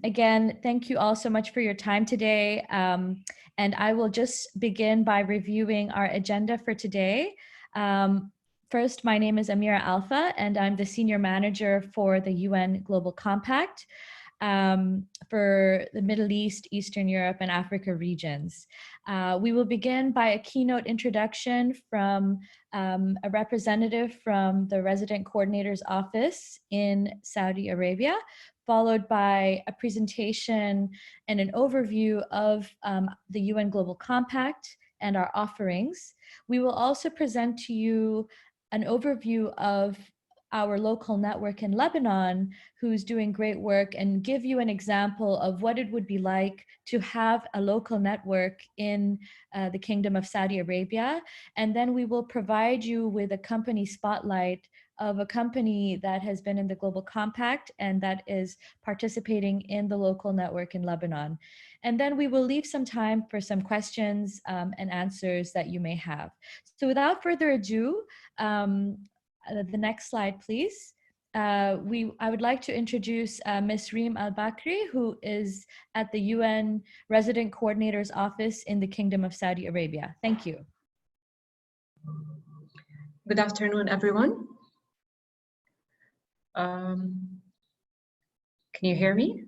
Again, thank you all so much for your time today. And I will just begin by reviewing our agenda for today. First, my name is Amira Alpha, and I'm the Senior Manager for the UN Global Compact for the Middle East, Eastern Europe, and Africa regions. We will begin by a keynote introduction from a representative from the Resident Coordinator's Office in Saudi Arabia, followed by a presentation and an overview of the UN Global Compact and our offerings. We will also present to you an overview of our local network in Lebanon, who's doing great work, and give you an example of what it would be like to have a local network in the Kingdom of Saudi Arabia. And then we will provide you with a company spotlight of a company that has been in the Global Compact and that is participating in the local network in Lebanon. And then we will leave some time for some questions and answers that you may have. So without further ado, the next slide, please. I would like to introduce Ms. Reem Al-Bakri, who is at the UN Resident Coordinator's Office in the Kingdom of Saudi Arabia. Thank you. Good afternoon, everyone. Can you hear me?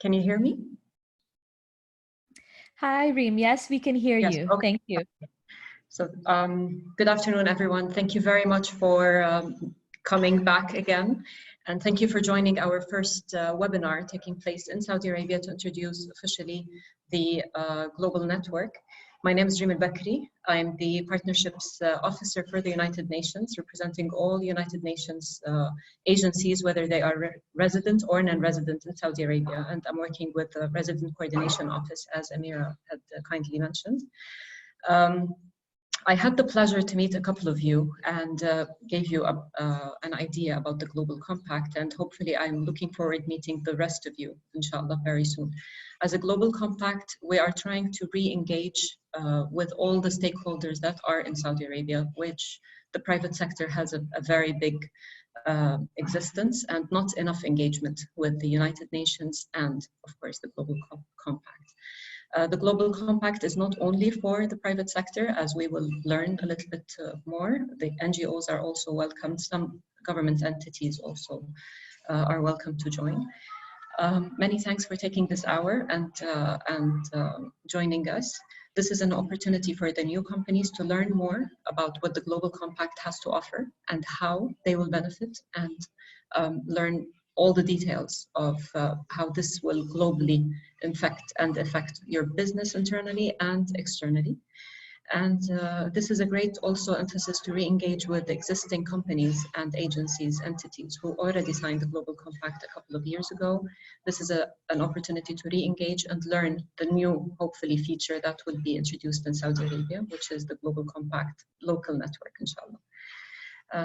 Can you hear me? Hi, Reem. Yes, we can hear you. Okay. Thank you. So good afternoon, everyone. Thank you very much for coming back again. And thank you for joining our first webinar taking place in Saudi Arabia to introduce officially the global network. My name is Reem Al-Bakri. I'm the Partnerships Officer for the United Nations, representing all United Nations agencies, whether they are resident or non-resident in Saudi Arabia. And I'm working with the Resident Coordination Office, as Amira had kindly mentioned. I had the pleasure to meet a couple of you and gave you an idea about the Global Compact, and hopefully I'm looking forward to meeting the rest of you, inshallah, very soon. As a Global Compact, we are trying to re-engage with all the stakeholders that are in Saudi Arabia, which the private sector has a very big existence and not enough engagement with the United Nations and, of course, the Global Compact. The Global Compact is not only for the private sector, as we will learn a little bit more. The NGOs are also welcome. Some government entities also are welcome to join. Many thanks for taking this hour and joining us. This is an opportunity for the new companies to learn more about what the Global Compact has to offer and how they will benefit, and learn all the details of how this will globally affect your business internally and externally. And this is a great also emphasis to re-engage with existing companies and agencies, entities who already signed the Global Compact a couple of years ago. This is an opportunity to re-engage and learn the new, hopefully, feature that will be introduced in Saudi Arabia, which is the Global Compact local network, inshallah.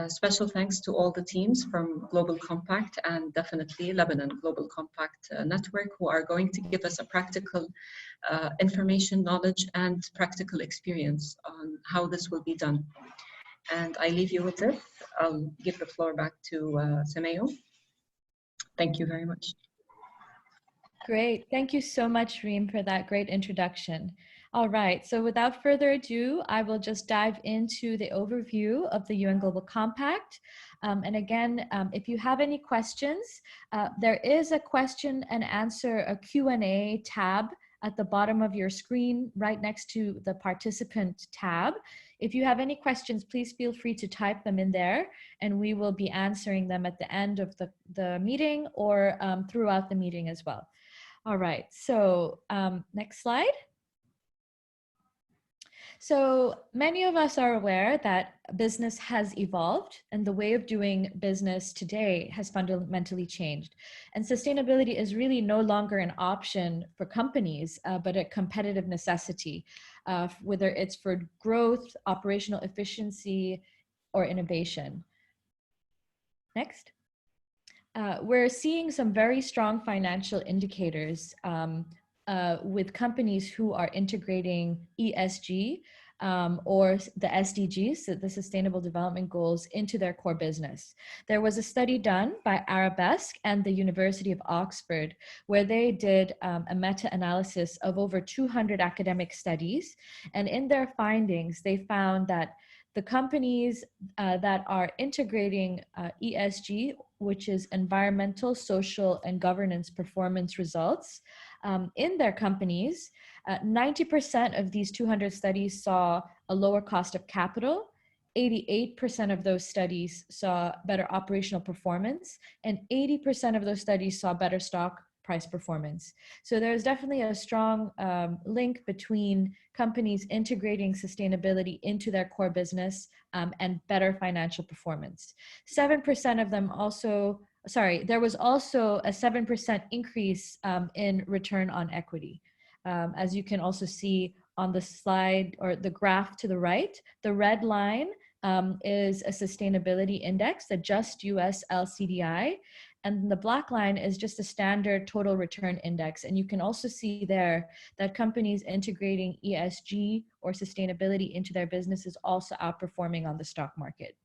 Special thanks to all the teams from Global Compact and definitely Lebanon Global Compact Network, who are going to give us a practical information, knowledge, and practical experience on how this will be done. And I leave you with this. I'll give the floor back to Sameo. Thank you very much. Great. Thank you so much, Reem, for that great introduction. All right, so without further ado, I will just dive into the overview of the UN Global Compact. And again, if you have any questions, there is a question and answer, a Q&A tab at the bottom of your screen, right next to the participant tab. If you have any questions, please feel free to type them in there, and we will be answering them at the end of the meeting or throughout the meeting as well. All right, so next slide. So many of us are aware that business has evolved and the way of doing business today has fundamentally changed. And sustainability is really no longer an option for companies, but a competitive necessity, whether it's for growth, operational efficiency, or innovation. Next. We're seeing some very strong financial indicators with companies who are integrating ESG or the SDGs, so the Sustainable Development Goals, into their core business. There was a study done by Arabesque and the University of Oxford where they did a meta-analysis of over 200 academic studies. And in their findings, they found that the companies that are integrating ESG, which is environmental, social, and governance performance results, in their companies, 90% of these 200 studies saw a lower cost of capital, 88% of those studies saw better operational performance, and 80% of those studies saw better stock price performance. So there's definitely a strong link between companies integrating sustainability into their core business and better financial performance. 7% of them also, there was also a 7% increase in return on equity. As you can also see on the slide or the graph to the right, the red line is a sustainability index, the just US LCDI, and the black line is just a standard total return index. And you can also see there that companies integrating ESG or sustainability into their business is also outperforming on the stock market.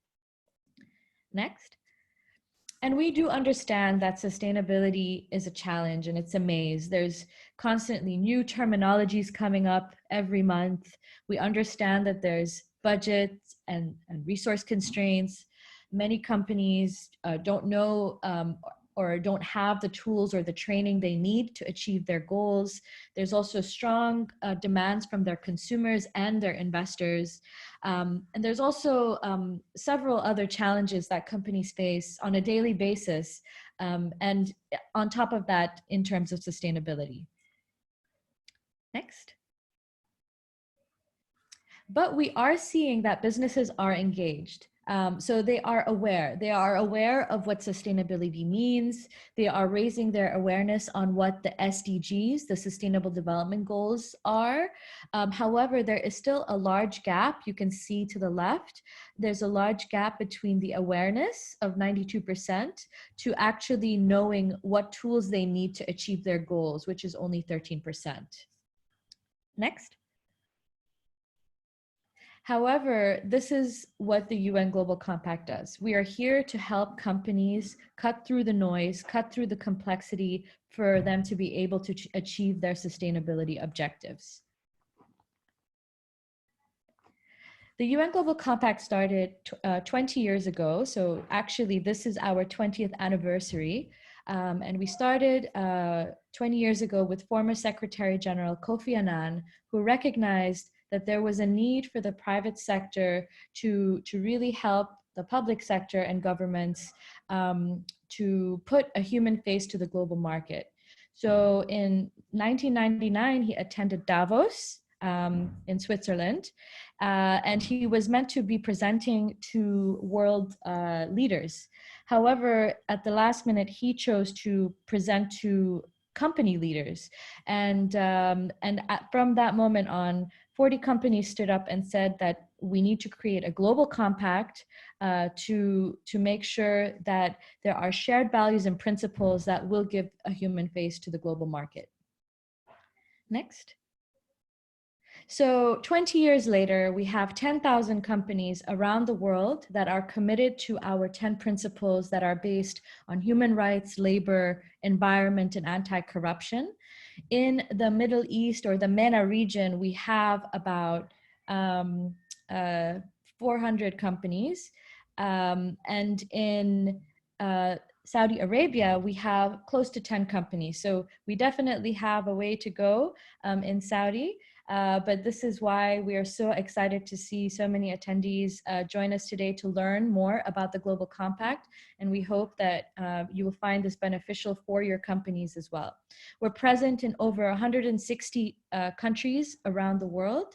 Next. And we do understand that sustainability is a challenge and it's a maze. There's constantly new terminologies coming up every month. We understand that there's budgets and resource constraints. Many companies don't know or don't have the tools or the training they need to achieve their goals. There's also strong demands from their consumers and their investors. And there's also several other challenges that companies face on a daily basis. And on top of that, in terms of sustainability. Next. But we are seeing that businesses are engaged. So they are aware of what sustainability means. They are raising their awareness on what the SDGs, the Sustainable Development Goals, are. However, there is still a large gap. You can see to the left, there's a large gap between the awareness of 92% to actually knowing what tools they need to achieve their goals, which is only 13%. Next. However, this is what the UN Global Compact does. We are here to help companies cut through the noise, cut through the complexity for them to be able to achieve their sustainability objectives. The UN Global Compact started 20 years ago. So actually, this is our 20th anniversary. And we started 20 years ago with former Secretary General Kofi Annan, who recognized that there was a need for the private sector to really help the public sector and governments to put a human face to the global market. So in 1999, he attended Davos in Switzerland, and he was meant to be presenting to world leaders. However, at the last minute, he chose to present to company leaders. And from that moment on, 40 companies stood up and said that we need to create a global compact to make sure that there are shared values and principles that will give a human face to the global market. Next. So 20 years later, we have 10,000 companies around the world that are committed to our 10 principles that are based on human rights, labor, environment, and anti-corruption. In the Middle East or the MENA region, we have about 400 companies. And in Saudi Arabia, we have close to 10 companies. So we definitely have a way to go in Saudi. But this is why we are so excited to see so many attendees join us today to learn more about the Global Compact. And we hope that you will find this beneficial for your companies as well. We're present in over 160 countries around the world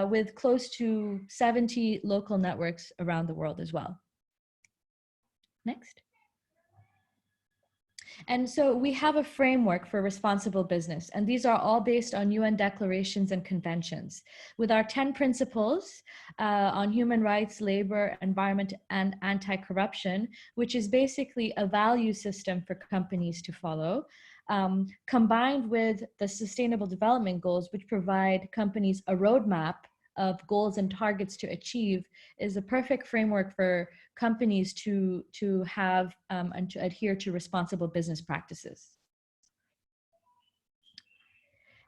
with close to 70 local networks around the world as well. Next. And so we have a framework for responsible business, and these are all based on UN declarations and conventions. With our 10 principles on human rights, labor, environment, and anti-corruption, which is basically a value system for companies to follow, combined with the Sustainable Development Goals, which provide companies a roadmap of goals and targets to achieve is a perfect framework for companies to have and to adhere to responsible business practices.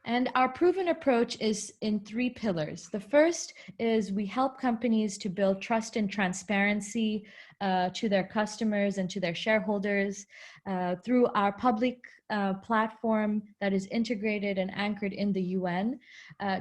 And our proven approach is in 3 pillars. The first is we help companies to build trust and transparency to their customers and to their shareholders through our public platform that is integrated and anchored in the UN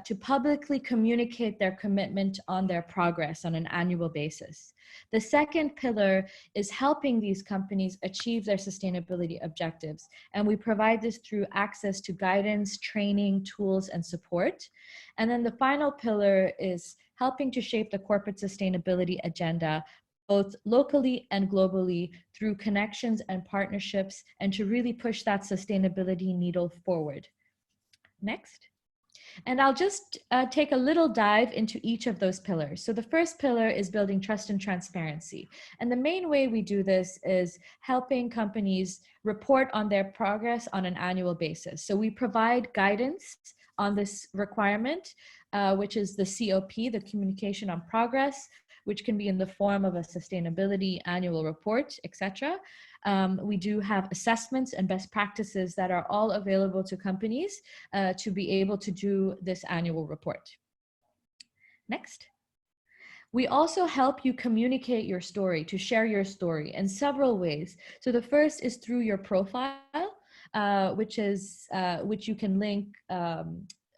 to publicly communicate their commitment on their progress on an annual basis. The second pillar is helping these companies achieve their sustainability objectives. And we provide this through access to guidance, training, tools, and support. And then the final pillar is helping to shape the corporate sustainability agenda, both locally and globally, through connections and partnerships, and to really push that sustainability needle forward. Next. And I'll just take a little dive into each of those pillars. So the first pillar is building trust and transparency. And the main way we do this is helping companies report on their progress on an annual basis. So we provide guidance on this requirement, which is the COP, the Communication on Progress, which can be in the form of a sustainability annual report, etc. We do have assessments and best practices that are all available to companies to be able to do this annual report. Next. We also help you communicate your story, to share your story in several ways. So the first is through your profile, which you can link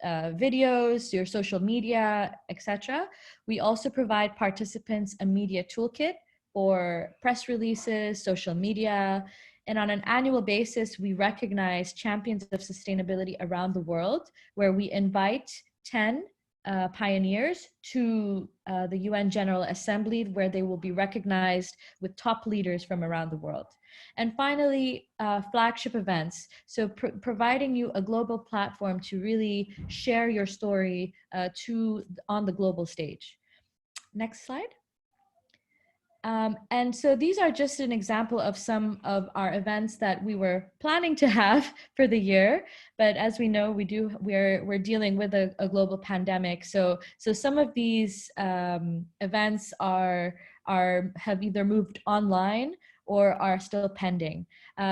videos, your social media, etc. We also provide participants a media toolkit for press releases, social media, and on an annual basis, we recognize champions of sustainability around the world, where we invite 10 pioneers to the UN General Assembly, where they will be recognized with top leaders from around the world. And finally, flagship events. So providing you a global platform to really share your story on the global stage. Next slide. And so these are just an example of some of our events that we were planning to have for the year. But as we know, we're dealing with a global pandemic. So some of these events have either moved online or are still pending.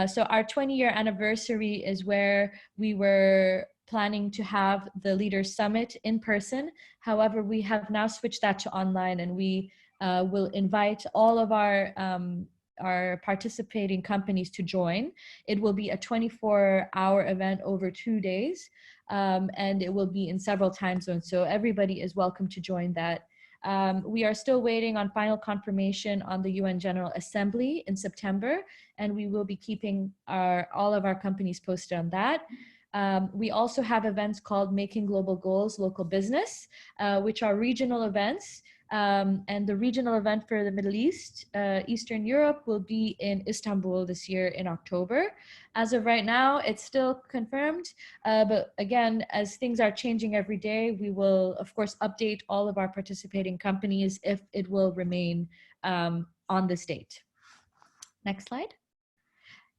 So our 20-year anniversary is where we were planning to have the Leaders Summit in person. However, we have now switched that to online, and we will invite all of our participating companies to join. It will be a 24-hour event over 2 days, and it will be in several time zones. So everybody is welcome to join that. We are still waiting on final confirmation on the UN General Assembly in September, and we will be keeping all of our companies posted on that. We also have events called Making Global Goals Local Business, which are regional events. And the regional event for the Middle East, Eastern Europe, will be in Istanbul this year in October. As of right now, it's still confirmed. But again, as things are changing every day, we will, of course, update all of our participating companies if it will remain on this date. Next slide.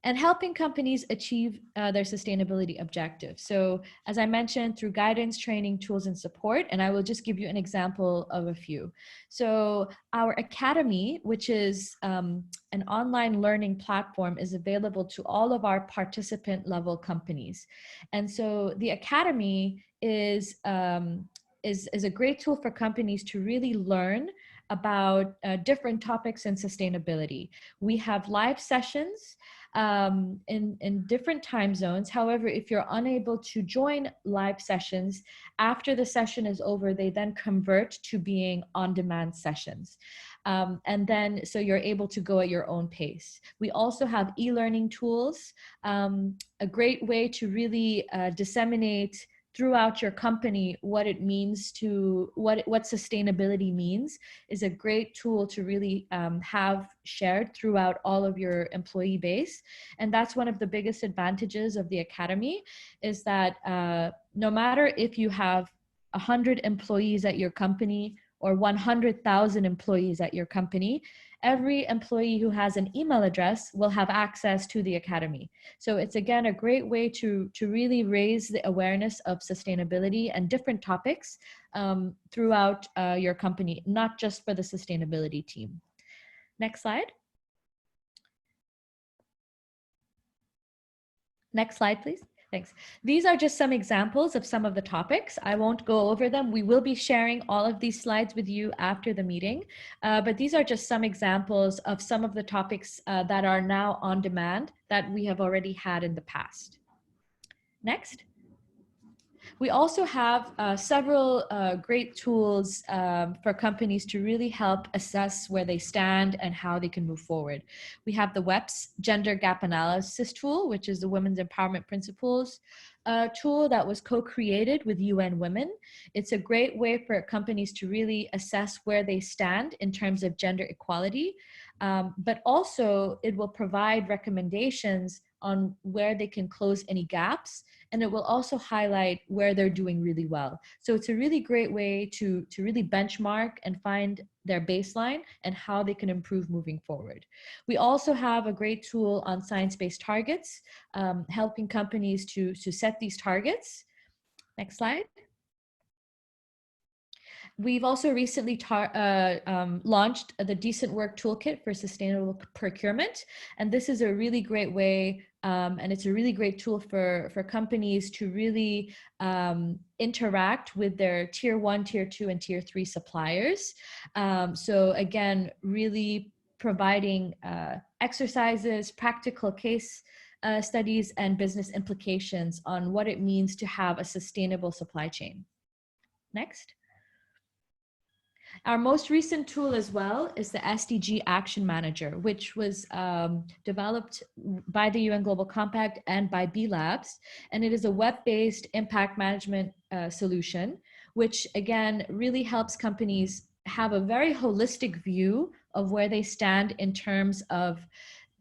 And helping companies achieve their sustainability objectives. So as I mentioned, through guidance, training, tools, and support, and I will just give you an example of a few. So our Academy, which is an online learning platform, is available to all of our participant level companies. And so the Academy is a great tool for companies to really learn about different topics in sustainability. We have live sessions in different time zones. However, if you're unable to join live sessions, after the session is over, they then convert to being on-demand sessions. And then, so you're able to go at your own pace. We also have e-learning tools, a great way to really disseminate throughout your company what it means to, what sustainability means, is a great tool to really have shared throughout all of your employee base. And that's one of the biggest advantages of the Academy, is that no matter if you have 100 employees at your company or 100,000 employees at your company, every employee who has an email address will have access to the Academy. So it's, again, a great way to really raise the awareness of sustainability and different topics throughout your company, not just for the sustainability team. Next slide. Next slide, please. Thanks. These are just some examples of some of the topics. I won't go over them. We will be sharing all of these slides with you after the meeting, but these are just some examples of some of the topics that are now on demand that we have already had in the past. Next. We also have several great tools for companies to really help assess where they stand and how they can move forward. We have the WEPS Gender Gap Analysis Tool, which is the Women's Empowerment Principles tool that was co-created with UN Women. It's a great way for companies to really assess where they stand in terms of gender equality, but also it will provide recommendations on where they can close any gaps, and it will also highlight where they're doing really well. So it's a really great way to really benchmark and find their baseline and how they can improve moving forward. We also have a great tool on science-based targets, helping companies to set these targets. Next slide. We've also recently launched the Decent Work Toolkit for Sustainable Procurement. And this is a really great way, and it's a really great tool for companies to really interact with their tier 1, tier 2, and tier 3 suppliers. So again, really providing exercises, practical case studies, and business implications on what it means to have a sustainable supply chain. Next. Our most recent tool as well is the SDG Action Manager, which was developed by the UN Global Compact and by B Labs. And it is a web-based impact management solution, which again really helps companies have a very holistic view of where they stand in terms of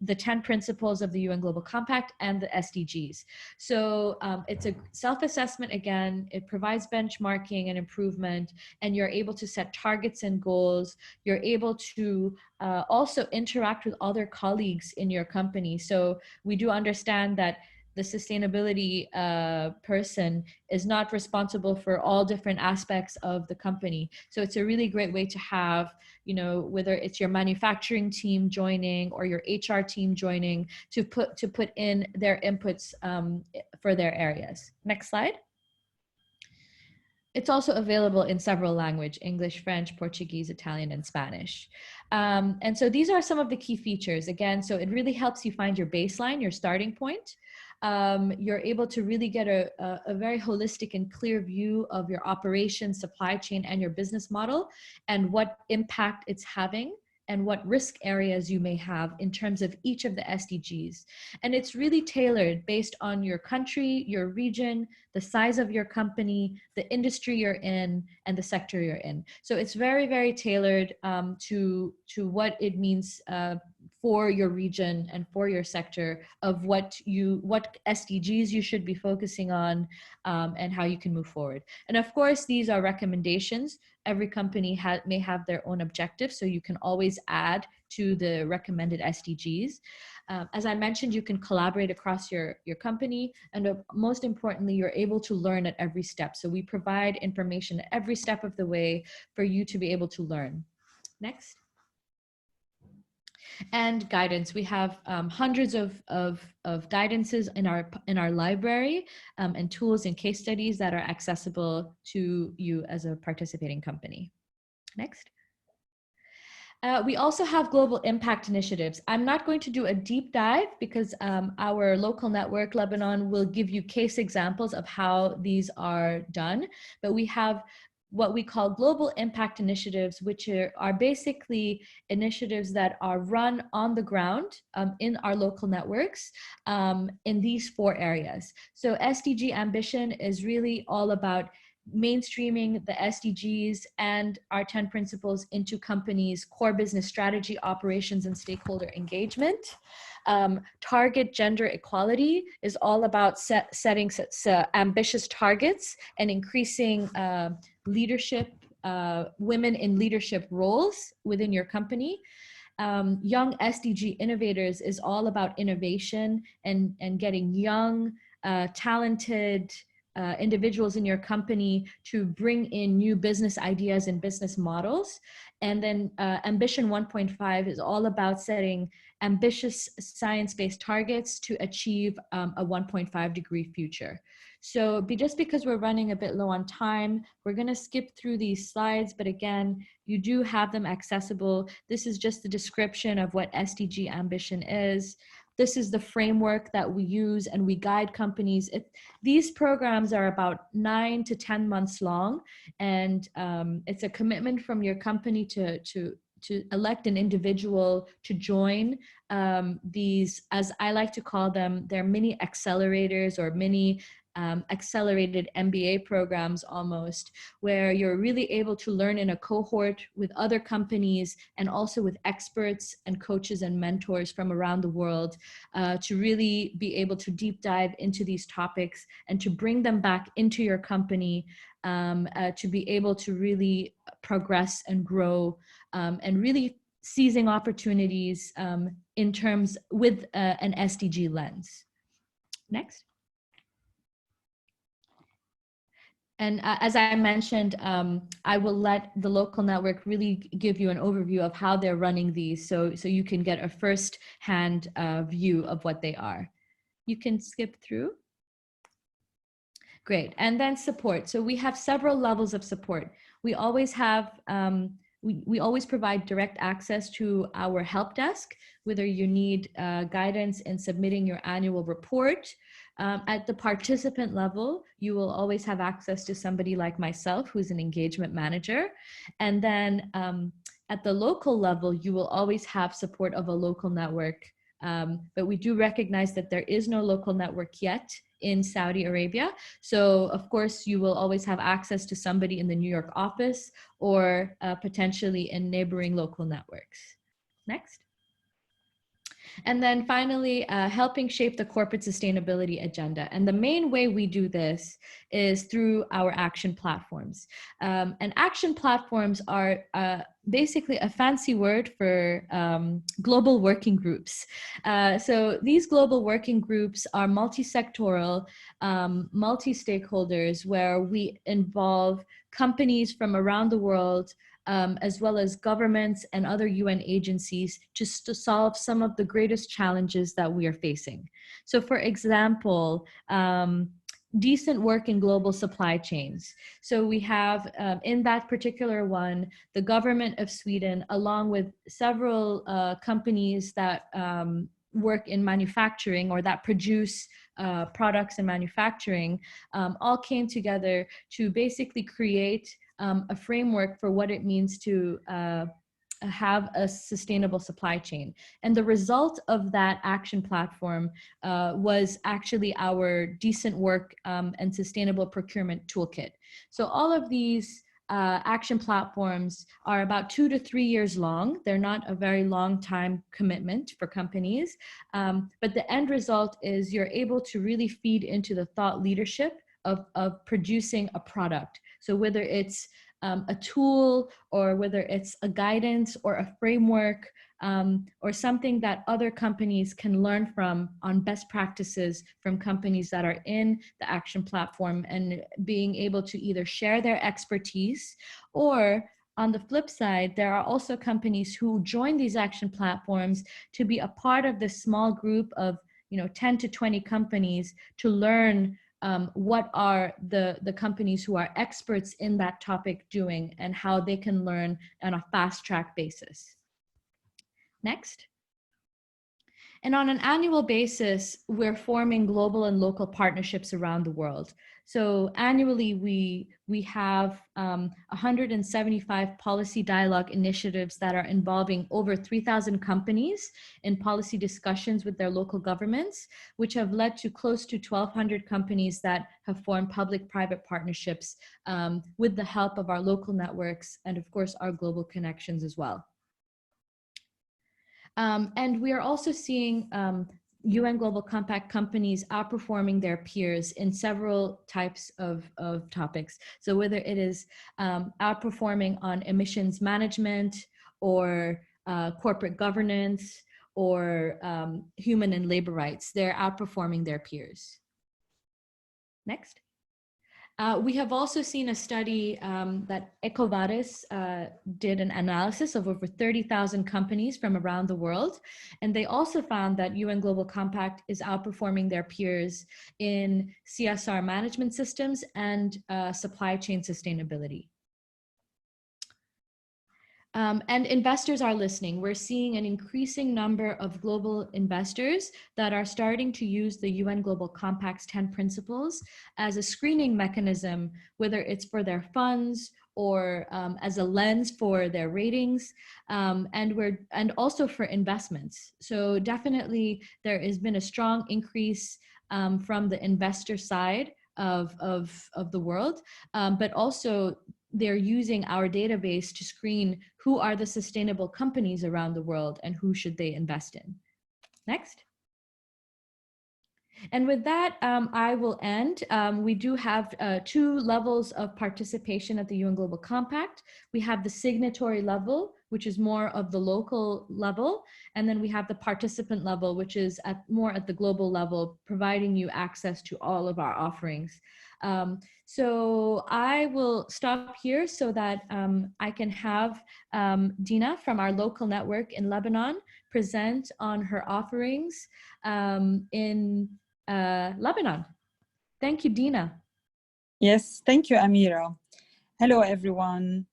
the 10 principles of the UN Global Compact and the SDGs. So it's a self-assessment again, it provides benchmarking and improvement, and you're able to set targets and goals. You're able to also interact with other colleagues in your company. So we do understand that the sustainability person is not responsible for all different aspects of the company. So it's a really great way to have, you know, whether it's your manufacturing team joining or your HR team joining, to put in their inputs for their areas. Next slide. It's also available in several languages: English, French, Portuguese, Italian, and Spanish. And so these are some of the key features. Again, so it really helps you find your baseline, your starting point. You're able to really get a very holistic and clear view of your operation, supply chain, and your business model, and what impact it's having, and what risk areas you may have in terms of each of the SDGs. And it's really tailored based on your country, your region, the size of your company, the industry you're in, and the sector you're in. So it's very, very tailored to what it means for your region and for your sector, of what SDGs you should be focusing on, and how you can move forward. And of course, these are recommendations. Every company may have their own objectives, so you can always add to the recommended SDGs. As I mentioned, you can collaborate across your company, and most importantly, you're able to learn at every step. So we provide information at every step of the way for you to be able to learn. Next. And guidance. We have hundreds of guidances in our library, and tools and case studies that are accessible to you as a participating company. Next. We also have global impact initiatives. I'm not going to do a deep dive because our local network, Lebanon, will give you case examples of how these are done, but we have what we call global impact initiatives, which are basically initiatives that are run on the ground in our local networks in these 4 areas. So SDG Ambition is really all about mainstreaming the SDGs and our 10 principles into companies' core business strategy, operations, and stakeholder engagement. Target Gender Equality is all about setting ambitious targets and increasing leadership women in leadership roles within your company. Young SDG Innovators is all about innovation and getting young, talented individuals in your company to bring in new business ideas and business models. And then Ambition 1.5 is all about setting ambitious science-based targets to achieve a 1.5 degree future. So just because we're running a bit low on time, we're going to skip through these slides, but again, you do have them accessible. This is just the description of what SDG Ambition is. This is the framework that we use and we guide companies. These programs are about 9 to 10 months long, and it's a commitment from your company to elect an individual to join these, as I like to call them, they're mini accelerators or mini accelerated MBA programs almost, where you're really able to learn in a cohort with other companies and also with experts and coaches and mentors from around the world to really be able to deep dive into these topics and to bring them back into your company to be able to really progress and grow and really seizing opportunities in terms with an SDG lens. Next. And as I mentioned, I will let the local network really give you an overview of how they're running these so you can get a first-hand view of what they are. You can skip through. Great. And then support. So we have several levels of support. We always have, we always provide direct access to our help desk, whether you need guidance in submitting your annual report. At the participant level, you will always have access to somebody like myself, who's an engagement manager. And then at the local level, you will always have support of a local network. But we do recognize that there is no local network yet in Saudi Arabia. So of course, you will always have access to somebody in the New York office or potentially in neighboring local networks. Next. And then finally, helping shape the corporate sustainability agenda. And the main way we do this is through our action platforms. And action platforms are basically a fancy word for global working groups. So these global working groups are multi-sectoral, multi-stakeholders, where we involve companies from around the world, as well as governments and other UN agencies just to solve some of the greatest challenges that we are facing. So for example, decent work in global supply chains. So we have in that particular one, the government of Sweden, along with several companies that work in manufacturing or that produce products in manufacturing, all came together to basically create a framework for what it means to have a sustainable supply chain. And the result of that action platform was actually our decent work and sustainable procurement toolkit. So all of these action platforms are about 2 to 3 years long. They're not a very long time commitment for companies, but the end result is you're able to really feed into the thought leadership of producing a product. So whether it's a tool or whether it's a guidance or a framework or something that other companies can learn from on best practices from companies that are in the action platform, and being able to either share their expertise, or on the flip side, there are also companies who join these action platforms to be a part of this small group of 10 to 20 companies to learn what are the companies who are experts in that topic doing and how they can learn on a fast track basis. Next. And on an annual basis, we're forming global and local partnerships around the world. So annually, we have 175 policy dialogue initiatives that are involving over 3,000 companies in policy discussions with their local governments, which have led to close to 1,200 companies that have formed public-private partnerships with the help of our local networks and, of course, our global connections as well. And we are also seeing UN Global Compact companies outperforming their peers in several types of topics. So whether it is outperforming on emissions management or corporate governance or human and labor rights, they're outperforming their peers. Next. We have also seen a study that EcoVadis did an analysis of over 30,000 companies from around the world. And they also found that UN Global Compact is outperforming their peers in CSR management systems and supply chain sustainability. And investors are listening. We're seeing an increasing number of global investors that are starting to use the UN Global Compact's 10 principles as a screening mechanism, whether it's for their funds or as a lens for their ratings, and also for investments. So definitely there has been a strong increase from the investor side of the world, but also they're using our database to screen who are the sustainable companies around the world and who should they invest in. Next. And with that, I will end. We do have 2 levels of participation at the UN Global Compact. We have the signatory level, which is more of the local level. And then we have the participant level, which is more at the global level, providing you access to all of our offerings. So I will stop here so that I can have Dina from our local network in Lebanon present on her offerings in Lebanon. Thank you, Dina. Yes, thank you, Amira. Hello, everyone.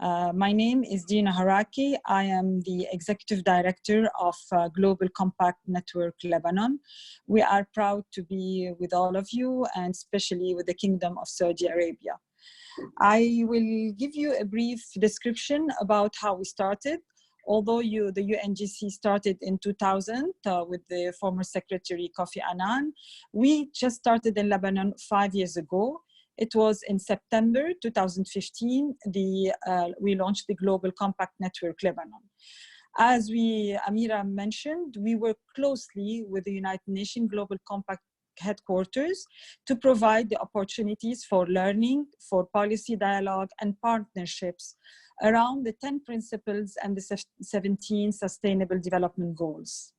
My name is Dina Haraki. I am the Executive Director of Global Compact Network Lebanon. We are proud to be with all of you, and especially with the Kingdom of Saudi Arabia. I will give you a brief description about how we started. Although the UNGC started in 2000 with the former Secretary Kofi Annan, we just started in Lebanon 5 years ago. It was in September 2015, we launched the Global Compact Network Lebanon. As Amira mentioned, we work closely with the United Nations Global Compact headquarters to provide the opportunities for learning, for policy dialogue and partnerships around the 10 principles and the 17 Sustainable Development Goals.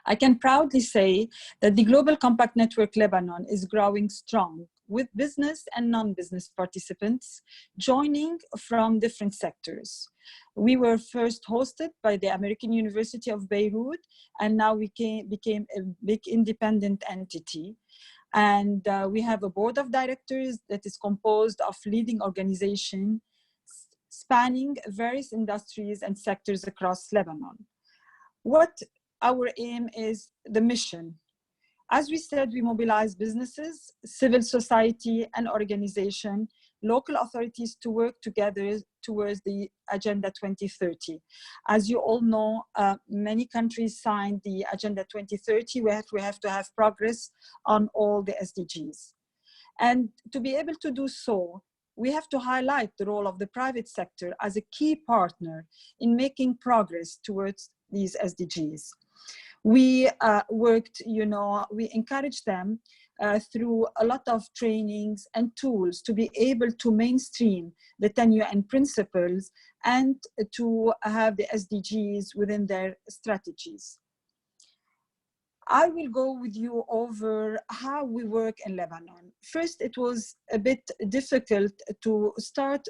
I can proudly say that the Global Compact Network Lebanon is growing strong, with business and non-business participants joining from different sectors. We were first hosted by the American University of Beirut, and now we became a big independent entity. And we have a board of directors that is composed of leading organizations spanning various industries and sectors across Lebanon. What our aim is, the mission. As we said, we mobilize businesses, civil society and organization, local authorities to work together towards the Agenda 2030. As you all know, many countries signed the Agenda 2030. We have to have progress on all the SDGs. And to be able to do so, we have to highlight the role of the private sector as a key partner in making progress towards these SDGs. We we encourage them through a lot of trainings and tools to be able to mainstream the 10 UN principles and to have the SDGs within their strategies. I will go with you over how we work in Lebanon. First, it was a bit difficult to start,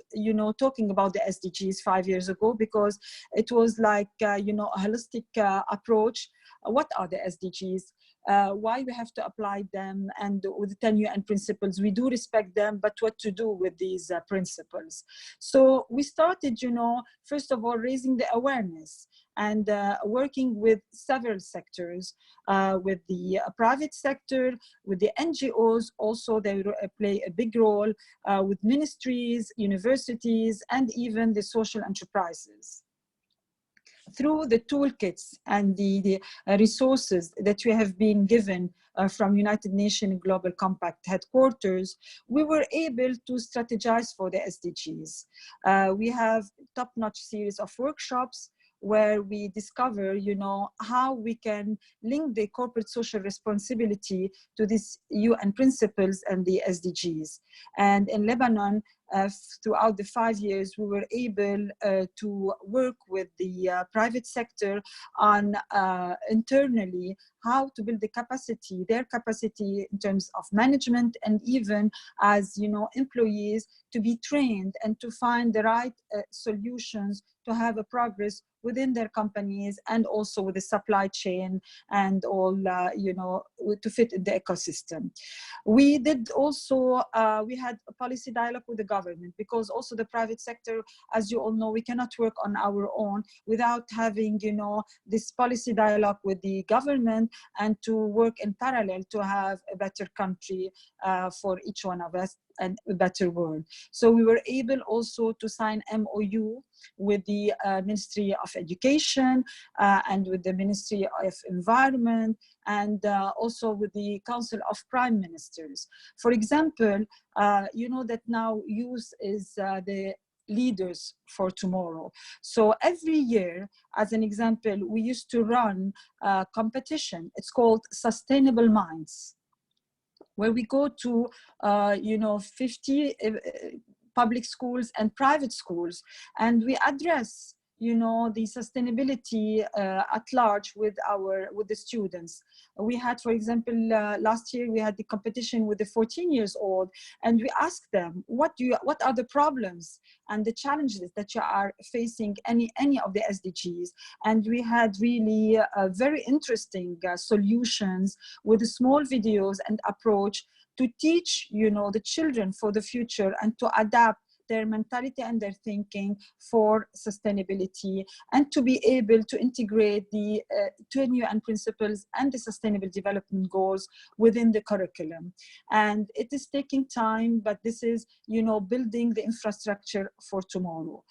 talking about the SDGs 5 years ago, because it was like, a holistic approach. What are the SDGs? Why we have to apply them, and with the 10 UN principles, we do respect them, but what to do with these principles? So we started, first of all, raising the awareness and working with several sectors, with the private sector, with the NGOs. Also, they play a big role with ministries, universities, and even the social enterprises. Through the toolkits and the resources that we have been given from United Nations Global Compact headquarters, we were able to strategize for the SDGs. We have top-notch series of workshops where we discover, how we can link the corporate social responsibility to these UN principles and the SDGs. And in Lebanon, throughout the 5 years, we were able to work with the private sector on internally how to build the capacity, their capacity in terms of management, and even as employees, to be trained and to find the right solutions to have a progress within their companies, and also with the supply chain and all, to fit in the ecosystem. We did also, we had a policy dialogue with the government, because also the private sector, as you all know, we cannot work on our own without having, this policy dialogue with the government, and to work in parallel to have a better country for each one of us, and a better world. So we were able also to sign MOU with the Ministry of Education and with the Ministry of Environment, and also with the Council of Prime Ministers. For example, you know that now youth is the leaders for tomorrow. So every year, as an example, we used to run a competition. It's called Sustainable Minds, where we go to 50 public schools and private schools, and we address the sustainability at large with the students. We had, for example, last year we had the competition with the 14 years old, and we asked them, what are the problems and the challenges that you are facing any of the SDGs? And we had really very interesting solutions with small videos and approach to teach the children for the future, and to adapt their mentality and their thinking for sustainability, and to be able to integrate the 10 UN principles and the Sustainable Development Goals within the curriculum. And it is taking time, but this is, building the infrastructure for tomorrow.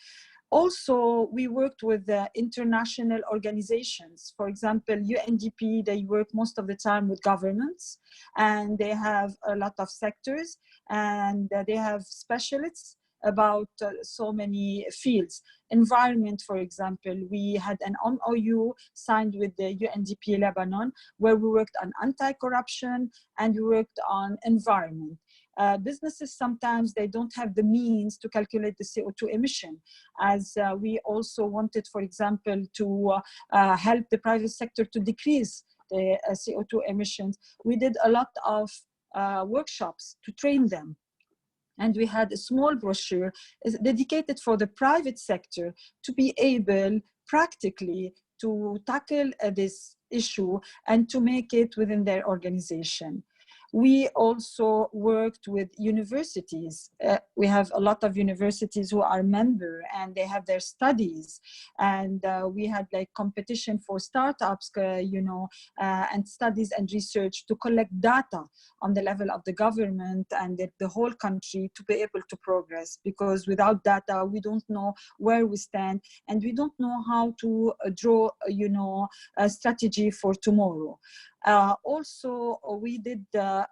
Also, we worked with international organizations. For example, UNDP, they work most of the time with governments, and they have a lot of sectors, and they have specialists about so many fields. Environment, for example, we had an MOU signed with the UNDP Lebanon, where we worked on anti-corruption, and we worked on environment. Businesses, sometimes they don't have the means to calculate the CO2 emission, as we also wanted, for example, to help the private sector to decrease the CO2 emissions. We did a lot of workshops to train them. And we had a small brochure dedicated for the private sector to be able practically to tackle this issue and to make it within their organization. We also worked with universities. We have a lot of universities who are member, and they have their studies. And we had like competition for startups, and studies and research to collect data on the level of the government and the whole country to be able to progress. Because without data, we don't know where we stand, and we don't know how to draw, a strategy for tomorrow. Also, we did, a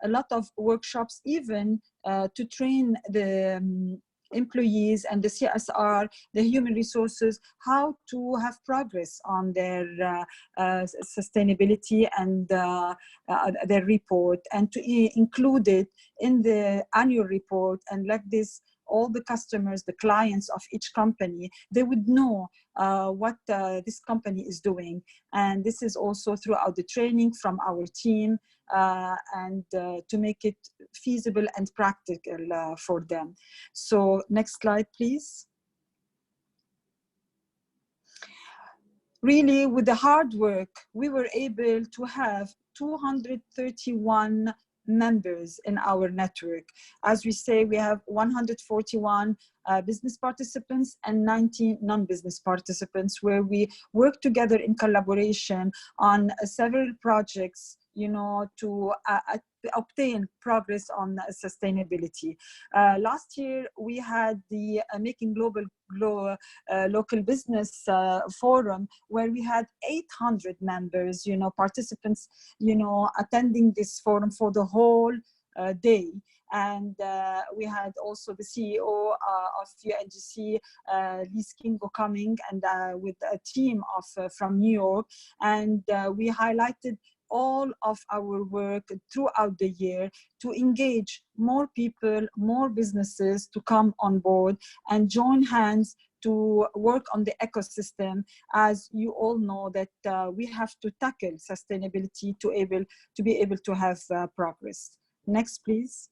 lot of workshops, even to train the employees and the CSR, the human resources, how to have progress on their sustainability and their report, and to include it in the annual report. And like this, all the customers, the clients of each company, they would know what this company is doing. And this is also throughout the training from our team, and to make it feasible and practical for them. So next slide, please. Really, with the hard work, we were able to have 231 members in our network. As we say, we have 141 business participants and 19 non-business participants, where we work together in collaboration on several projects, to obtain progress on sustainability. Last year, we had the Making Local Business Forum, where we had 800 members, participants, attending this forum for the whole day. And we had also the CEO of UNGC, Lise Kingo, coming, and with a team of from New York, and we highlighted all of our work throughout the year to engage more people, more businesses to come on board and join hands to work on the ecosystem. As you all know that we have to tackle sustainability to be able to have progress. Next, please.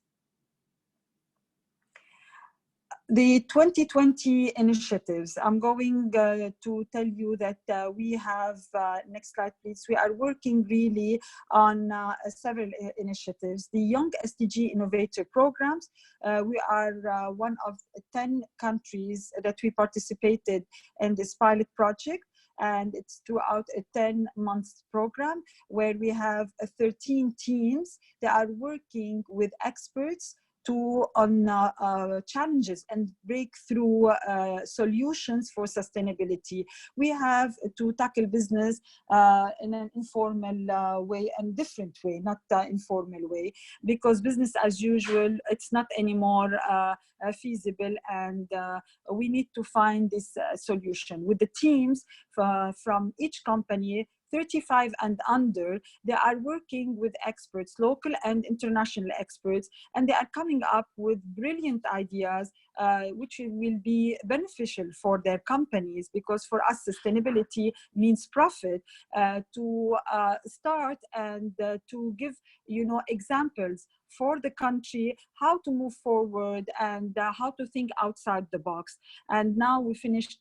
The 2020 initiatives, I'm going to tell you that we have, next slide please, we are working really on several initiatives. The Young SDG Innovator Programs, we are one of 10 countries that we participated in this pilot project. And it's throughout a 10-month program where we have 13 teams that are working with experts on challenges and breakthrough solutions for sustainability. We have to tackle business in an informal way and different way, not informal way, because business as usual, it's not anymore feasible, and we need to find this solution. With the teams from each company, 35 and under, they are working with experts, local and international experts, and they are coming up with brilliant ideas which will be beneficial for their companies, because for us sustainability means profit, to start and to give examples for the country, how to move forward and how to think outside the box. And now we finished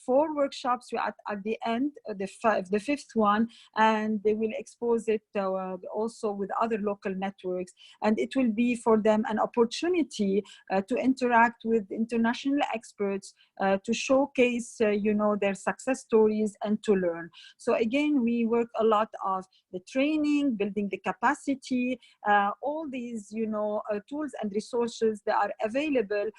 4 workshops. We're at the end, the fifth one, and they will expose it also with other local networks. And it will be for them an opportunity to interact with international experts, to showcase, their success stories and to learn. So again, we work a lot of the training, building the capacity, all these, tools and resources that are available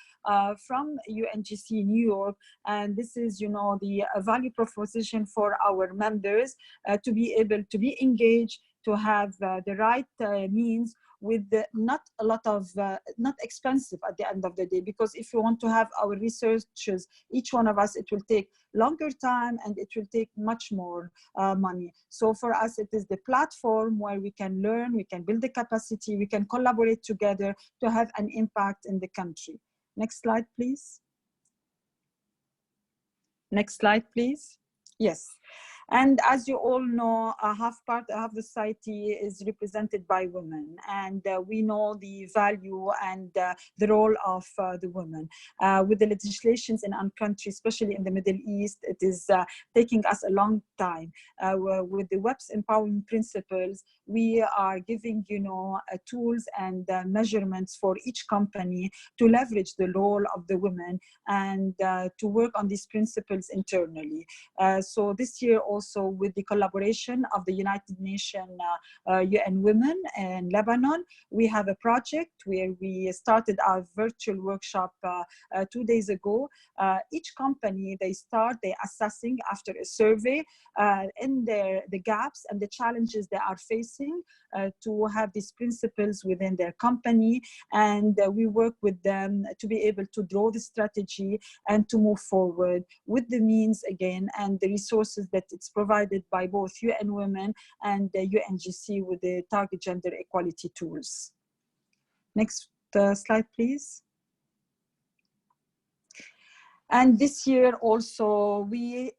from UNGC New York. And this is, the value proposition for our members to be able to be engaged, to have the right means with not a lot of, not expensive at the end of the day, because if you want to have our researchers, each one of us, it will take longer time and it will take much more money. So for us, it is the platform where we can learn, we can build the capacity, we can collaborate together to have an impact in the country. Next slide, please. Next slide, please. Yes. And as you all know, half the society is represented by women, and we know the value and the role of the women. With the legislations in our country, especially in the Middle East, it is taking us a long time. With the WEP's empowerment principles, we are giving, tools and measurements for each company to leverage the role of the women and to work on these principles internally. So this year also, with the collaboration of the United Nations UN Women in Lebanon, we have a project where we started our virtual workshop 2 days ago. Each company, they're assessing after a survey in the gaps and the challenges they are facing to have these principles within their company. And we work with them to be able to draw the strategy and to move forward with the means again and the resources that it's provided by both UN Women and the UNGC with the target gender equality tools. Next slide, please. And this year also, we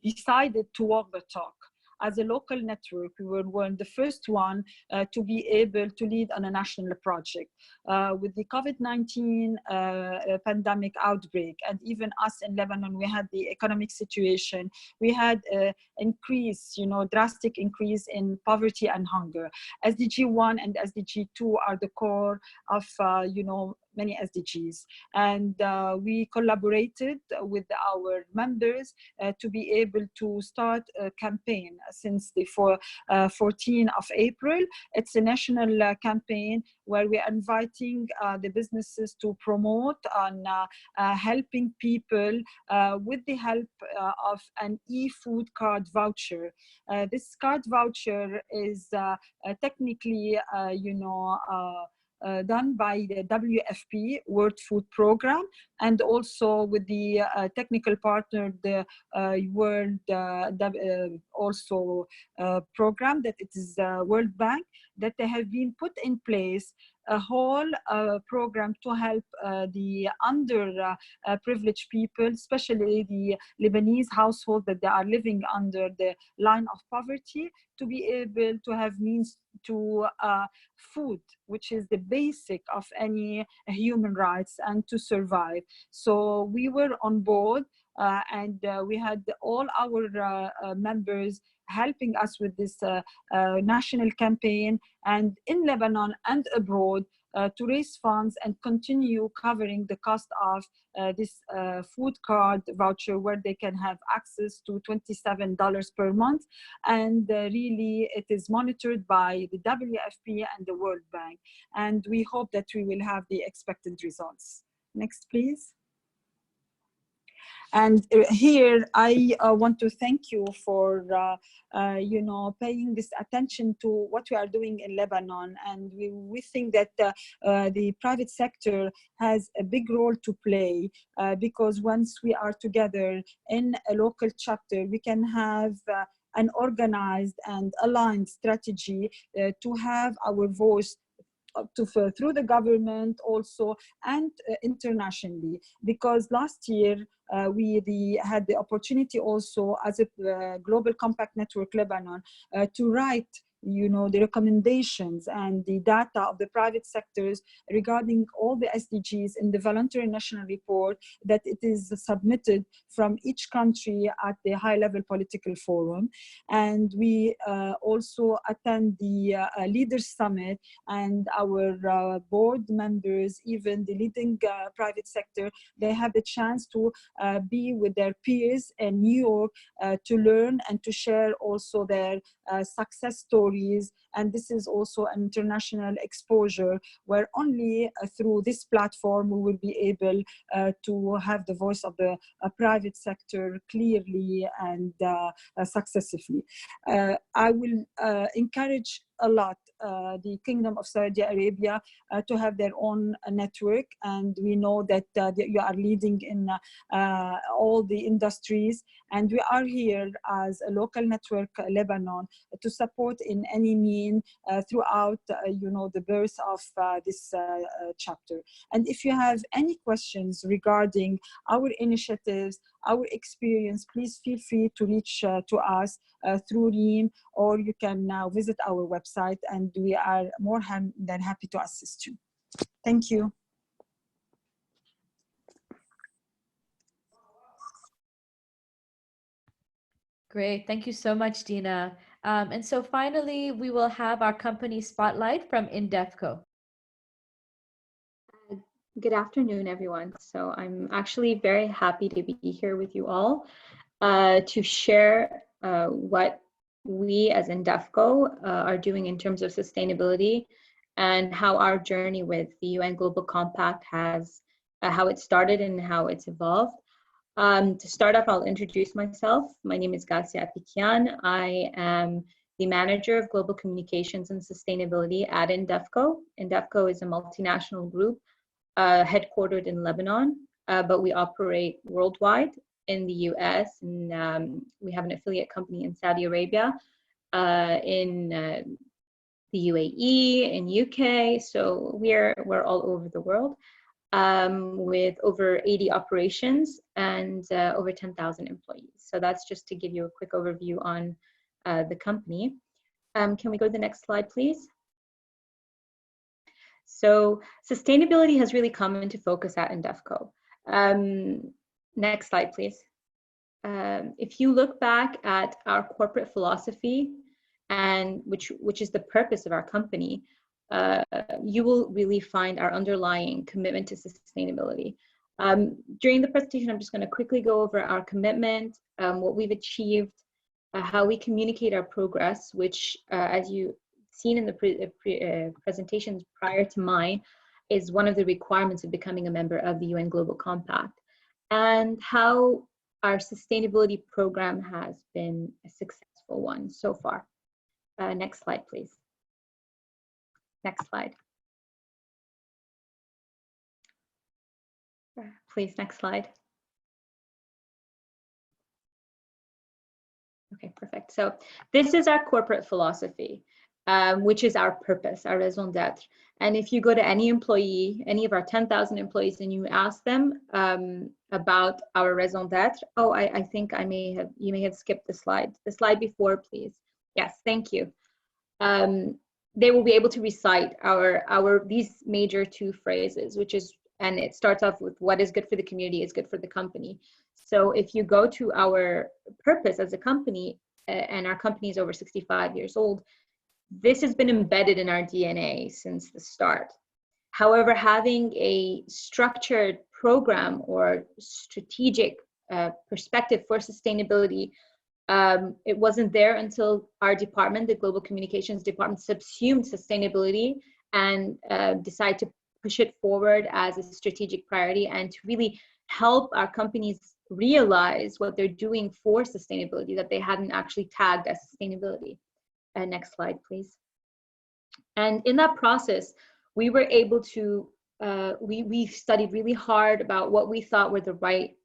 decided to walk the talk. As a local network, we were one of the first one to be able to lead on a national project. With the COVID-19 pandemic outbreak, and even us in Lebanon, we had the economic situation. We had increase, drastic increase in poverty and hunger. SDG 1 and SDG 2 are the core of, many SDGs. And we collaborated with our members to be able to start a campaign since the 14th of April. It's a national campaign where we are inviting the businesses to promote on helping people with the help of an e-food card voucher. This card voucher is technically, done by the WFP, World Food Program, and also with the technical partner, the World program that it is World Bank, that they have been put in place a whole program to help the underprivileged people, especially the Lebanese household that they are living under the line of poverty, to be able to have means to food, which is the basic of any human rights, and to survive. So we were on board, and we had all our members helping us with this national campaign, and in Lebanon and abroad, to raise funds and continue covering the cost of this food card voucher, where they can have access to $27 per month. And really, it is monitored by the WFP and the World Bank. And we hope that we will have the expected results. Next, please. And here I want to thank you for paying this attention to what we are doing in Lebanon. And we think that the private sector has a big role to play, because once we are together in a local chapter, we can have an organized and aligned strategy to have our voice through the government also, and internationally. Because last year we had the opportunity also as a Global Compact Network Lebanon to write the recommendations and the data of the private sectors regarding all the SDGs in the voluntary national report that it is submitted from each country at the high-level political forum. And we also attend the Leaders Summit, and our board members, even the leading private sector, they have the chance to be with their peers in New York to learn and to share also their success stories. And this is also an international exposure, where only through this platform we will be able to have the voice of the private sector clearly and successfully. I will encourage a lot the Kingdom of Saudi Arabia to have their own network, and we know that you are leading in all the industries, and we are here as a local network Lebanon to support in any mean throughout the birth of this chapter. And if you have any questions regarding our initiatives, our experience, please feel free to reach to us through Reem, or you can now visit our website, and we are more than happy to assist you. Thank you. Great, thank you so much, Dina. And so finally, we will have our company spotlight from Indefco. Good afternoon, everyone. So I'm actually very happy to be here with you all to share what we as Indefco are doing in terms of sustainability, and how our journey with the UN Global Compact has, how it started and how it's evolved. To start off, I'll introduce myself. My name is Gasia Apikian. I am the Manager of Global Communications and Sustainability at Indefco. Indefco is a multinational group headquartered in Lebanon, but we operate worldwide in the US, and we have an affiliate company in Saudi Arabia, in the UAE, in UK. So we're all over the world, with over 80 operations and over 10,000 employees. So that's just to give you a quick overview on the company. Can we go to the next slide, please? So sustainability has really come into focus at Indefco. Next slide, please. If you look back at our corporate philosophy, and which is the purpose of our company, you will really find our underlying commitment to sustainability. During the presentation, I'm just going to quickly go over our commitment, what we've achieved, how we communicate our progress, which, as you seen in the presentations prior to mine, is one of the requirements of becoming a member of the UN Global Compact, and how our sustainability program has been a successful one so far. Next slide, please. Next slide. Please, next slide. Okay, perfect. So this is our corporate philosophy, which is our purpose, our raison d'être. And if you go to any employee, any of our 10,000 employees, and you ask them about our raison d'être, oh, I think you may have skipped the slide. The slide before, please. Yes, thank you. They will be able to recite these major two phrases, which is, and it starts off with what is good for the community is good for the company. So if you go to our purpose as a company, and our company is over 65 years old, this has been embedded in our DNA since the start. However, having a structured program or strategic perspective for sustainability, it wasn't there until our department, the Global Communications Department, subsumed sustainability and decided to push it forward as a strategic priority and to really help our companies realize what they're doing for sustainability that they hadn't actually tagged as sustainability. Next slide, please. And in that process, we were able to, we studied really hard about what we thought were the right,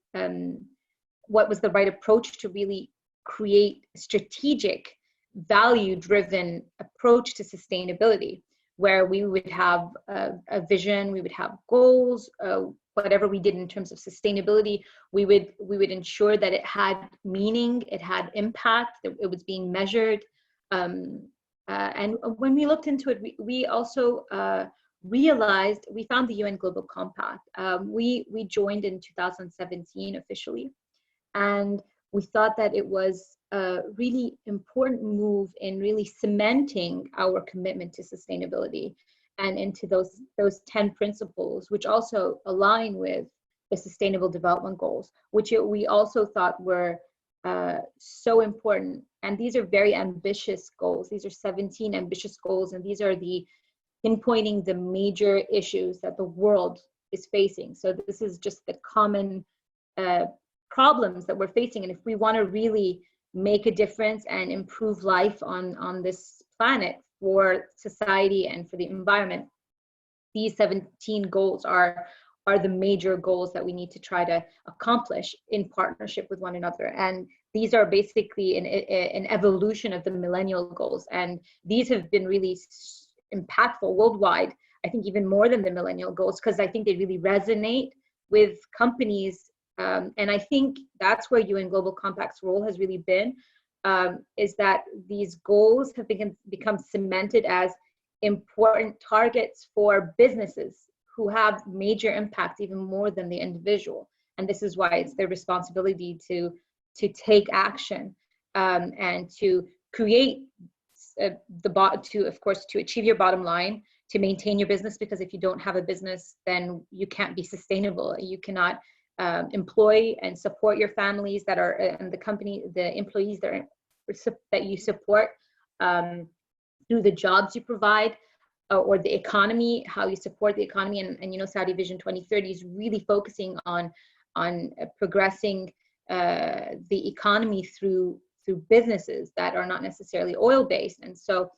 what was the right approach to really create a strategic, value-driven approach to sustainability, where we would have a vision, we would have goals, whatever we did in terms of sustainability, we would ensure that it had meaning, it had impact, that it was being measured. And when we looked into it, we also realized, we found the UN Global Compact. We joined in 2017 officially, and we thought that it was a really important move in really cementing our commitment to sustainability and into those 10 principles, which also align with the Sustainable Development Goals, which we also thought were so important. And these are very ambitious goals. These are 17 ambitious goals, and these are pinpointing the major issues that the world is facing. So this is just the common problems that we're facing. And if we want to really make a difference and improve life on this planet for society and for the environment, these 17 goals are the major goals that we need to try to accomplish in partnership with one another. And these are basically an evolution of the millennial goals. And these have been really impactful worldwide, I think even more than the millennial goals, because I think they really resonate with companies. And I think that's where UN Global Compact's role has really been, is that these goals have become cemented as important targets for businesses who have major impact, even more than the individual. And this is why it's their responsibility to take action and to create to achieve your bottom line, to maintain your business, because if you don't have a business, then you can't be sustainable. You cannot employ and support your families that are and the employees that you support through the jobs you provide, or the economy, how you support the economy. And you know, Saudi Vision 2030 is really focusing on progressing the economy through businesses that are not necessarily oil-based. And so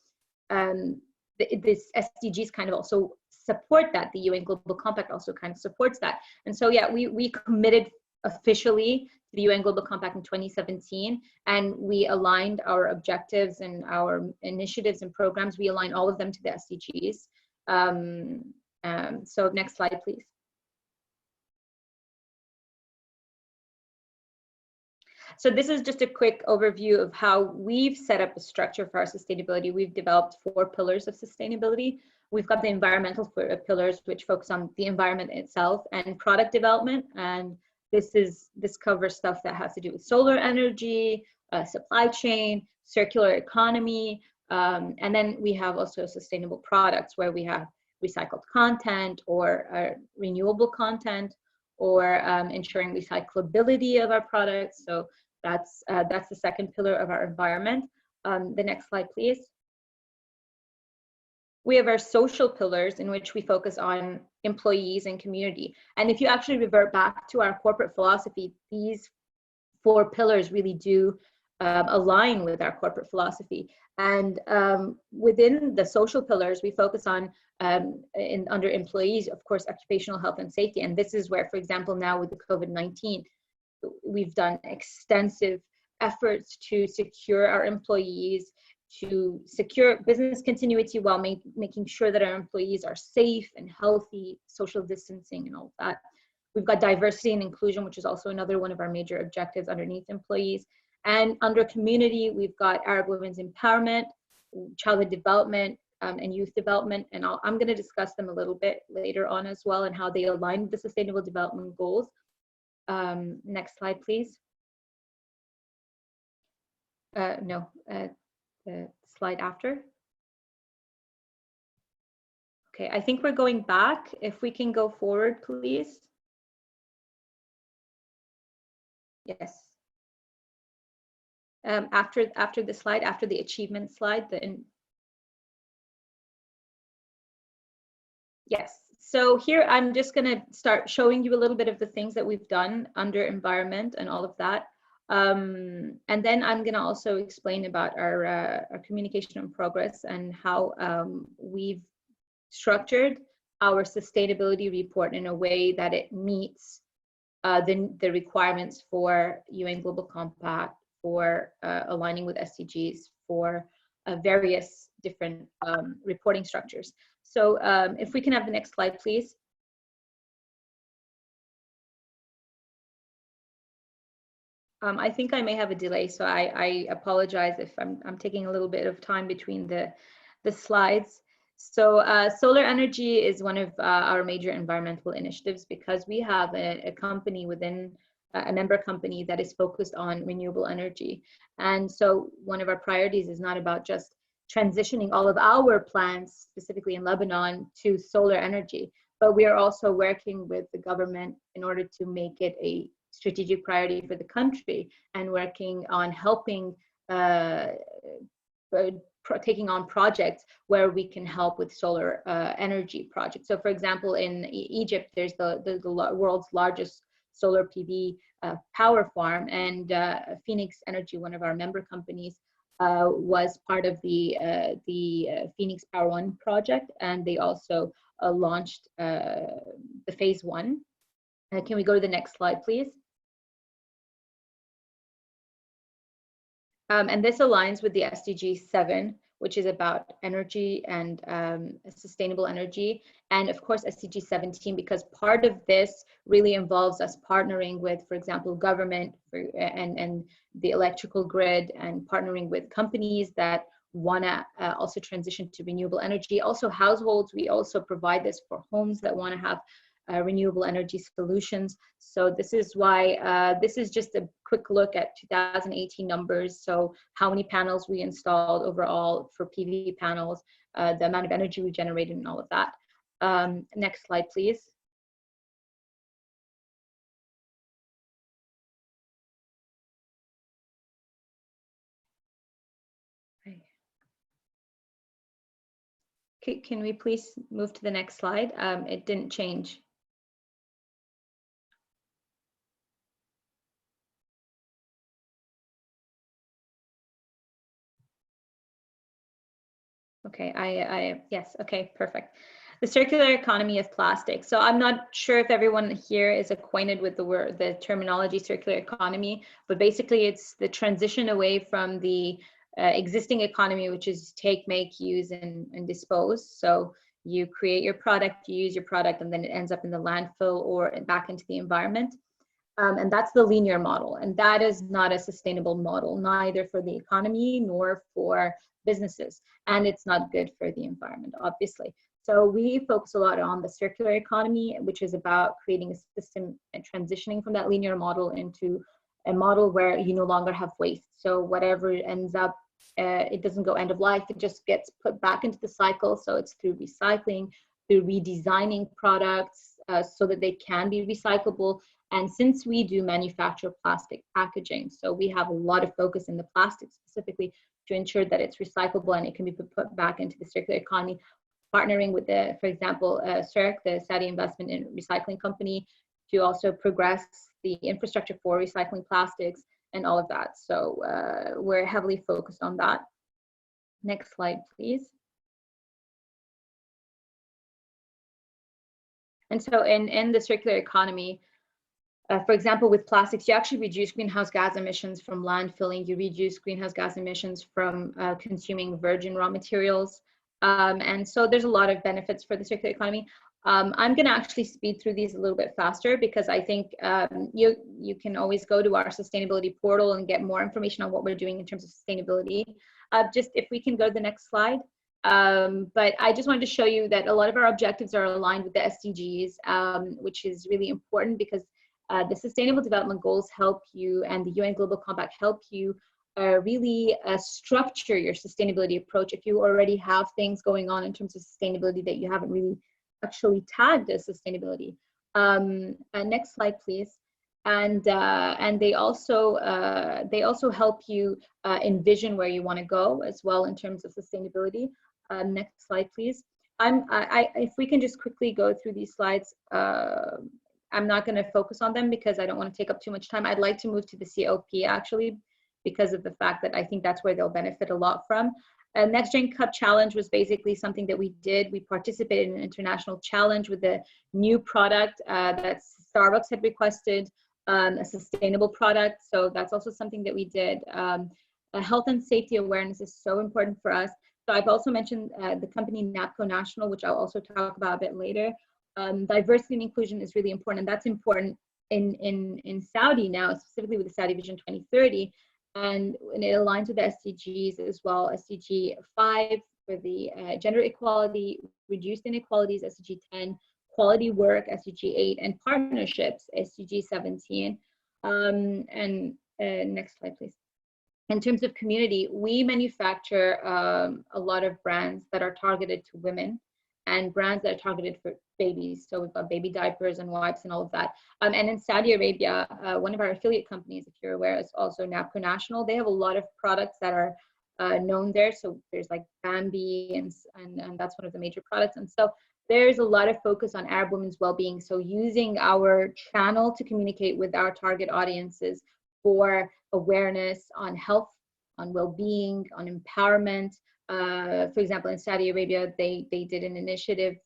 this SDGs kind of also support that. The UN Global Compact also kind of supports that. And so yeah, we committed officially to the UN Global Compact in 2017, and we aligned our objectives and our initiatives and programs. We align all of them to the SDGs. So next slide, please. So this is just a quick overview of how we've set up a structure for our sustainability. We've developed 4 pillars of sustainability. We've got the environmental pillars, which focus on the environment itself, and product development. And this covers stuff that has to do with solar energy, supply chain, circular economy. And then we have also sustainable products, where we have recycled content or renewable content, or ensuring recyclability of our products. So that's the second pillar of our environment. The next slide, please. We have our social pillars, in which we focus on employees and community. And if you actually revert back to our corporate philosophy, these 4 pillars really do align with our corporate philosophy. And within the social pillars, we focus on under employees, of course, occupational health and safety. And this is where, for example, now with the COVID-19, we've done extensive efforts to secure our employees, to secure business continuity while making sure that our employees are safe and healthy, social distancing and all of that. We've got diversity and inclusion, which is also another one of our major objectives underneath employees. And under community, we've got Arab women's empowerment, childhood development, and youth development. And I'm going to discuss them a little bit later on as well, and how they align with the Sustainable Development Goals. Next slide, please. No, the slide after. Okay, I think we're going back. If we can go forward, please. Yes. After the slide, after the achievement slide, yes. So here I'm just going to start showing you a little bit of the things that we've done under environment and all of that. And then I'm going to also explain about our communication and progress and how we've structured our sustainability report in a way that it meets the requirements for UN Global Compact, for aligning with SDGs, for various different reporting structures. So if we can have the next slide, please. I think I may have a delay, so I apologize if I'm taking a little bit of time between the slides. So solar energy is one of our major environmental initiatives, because we have a company within a member company that is focused on renewable energy. And so one of our priorities is not about just transitioning all of our plants, specifically in Lebanon, to solar energy, but we are also working with the government in order to make it a strategic priority for the country, and working on helping taking on projects where we can help with solar energy projects. So for example, in Egypt, there's the world's largest solar PV power farm, and Phoenix Energy, one of our member companies, was part of the Phoenix Power One project, and they also launched the phase 1. Can we go to the next slide, please? And this aligns with the SDG 7, which is about energy and sustainable energy. And of course, SDG 17, because part of this really involves us partnering with, for example, government and the electrical grid, and partnering with companies that want to also transition to renewable energy. Also households, we also provide this for homes that want to have renewable energy solutions. So this is why this is just a quick look at 2018 numbers. So how many panels we installed overall for PV panels, the amount of energy we generated, and all of that. Next slide, please. Okay, can we please move to the next slide? It didn't change. Okay, yes, okay, perfect. The circular economy of plastic. So I'm not sure if everyone here is acquainted with the terminology circular economy, but basically it's the transition away from the existing economy, which is take, make, use, and dispose. So you create your product, you use your product, and then it ends up in the landfill or back into the environment. And that's the linear model. And that is not a sustainable model, neither for the economy nor for businesses. And it's not good for the environment, obviously. So we focus a lot on the circular economy, which is about creating a system and transitioning from that linear model into a model where you no longer have waste. So whatever ends up, it doesn't go end of life, it just gets put back into the cycle. So it's through recycling, through redesigning products so that they can be recyclable. And since we do manufacture plastic packaging, so we have a lot of focus in the plastic specifically to ensure that it's recyclable and it can be put back into the circular economy, partnering with for example, SIRC, the Saudi Investment in Recycling Company, to also progress the infrastructure for recycling plastics, and all of that. So we're heavily focused on that. Next slide, please. And so in the circular economy, for example, with plastics, you actually reduce greenhouse gas emissions from landfilling. You reduce greenhouse gas emissions from consuming virgin raw materials. And so there's a lot of benefits for the circular economy. I'm going to actually speed through these a little bit faster because I think you can always go to our sustainability portal and get more information on what we're doing in terms of sustainability. Just if we can go to the next slide. But I just wanted to show you that a lot of our objectives are aligned with the SDGs, which is really important because the Sustainable Development Goals help you, and the UN Global Compact help you really structure your sustainability approach if you already have things going on in terms of sustainability that you haven't really actually tagged as sustainability. Next slide, please. And they also help you envision where you want to go as well in terms of sustainability. Next slide, please. If we can just quickly go through these slides. I'm not going to focus on them because I don't want to take up too much time. I'd like to move to the COP actually, because of the fact that I think that's where they'll benefit a lot from. Next Gen Cup Challenge was basically something that we did. We participated in an international challenge with a new product that Starbucks had requested, a sustainable product. So that's also something that we did. Health and safety awareness is so important for us. So I've also mentioned the company NAPCO National, which I'll also talk about a bit later. Diversity and inclusion is really important, and that's important in Saudi now, specifically with the Saudi Vision 2030, and it aligns with the SDGs as well. SDG 5 for the gender equality, reduced inequalities, SDG 10, quality work, SDG 8, and partnerships, SDG 17. Next slide, please. In terms of community, we manufacture a lot of brands that are targeted to women and brands that are targeted for babies. So we've got baby diapers and wipes and all of that. And in Saudi Arabia, one of our affiliate companies, if you're aware, is also NAPCO National. They have a lot of products that are known there. So there's like Bambi and that's one of the major products. And so there's a lot of focus on Arab women's well-being. So using our channel to communicate with our target audiences for awareness on health, on well-being, on empowerment. For example, in Saudi Arabia, they did an initiative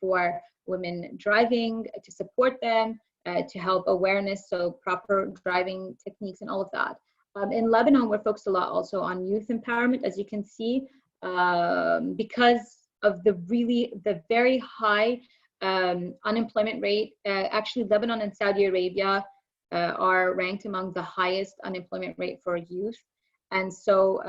for women driving to support them, to help awareness, so proper driving techniques and all of that. In Lebanon, we're focused a lot also on youth empowerment, as you can see, because of the very high unemployment rate. Actually, Lebanon and Saudi Arabia are ranked among the highest unemployment rate for youth. And so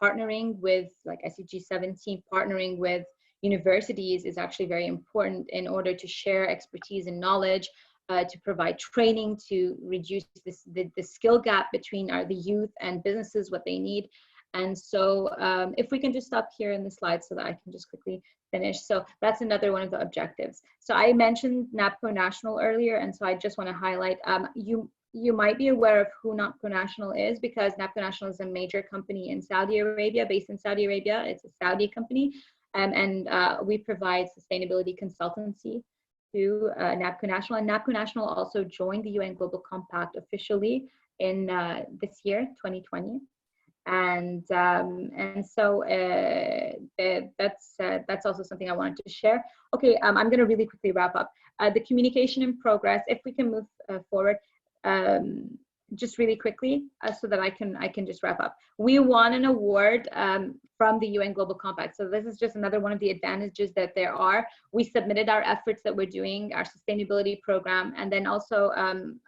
partnering with like SDG 17, partnering with universities is actually very important in order to share expertise and knowledge, to provide training, to reduce the skill gap between the youth and businesses, what they need. And so if we can just stop here in the slide so that I can just quickly finish. So that's another one of the objectives. So I mentioned NAPCO National earlier, and so I just want to highlight, you might be aware of who NAPCO National is, because NAPCO National is a major company in Saudi Arabia, based in Saudi Arabia. It's a Saudi company, and we provide sustainability consultancy to NAPCO National. And NAPCO National also joined the UN Global Compact officially in this year, 2020. And so that's also something I wanted to share. Okay, I'm going to really quickly wrap up. The communication in progress, if we can move forward, just really quickly, so that I can just wrap up. We won an award from the UN Global Compact. So this is just another one of the advantages that there are. We submitted our efforts that we're doing, our sustainability program, and then also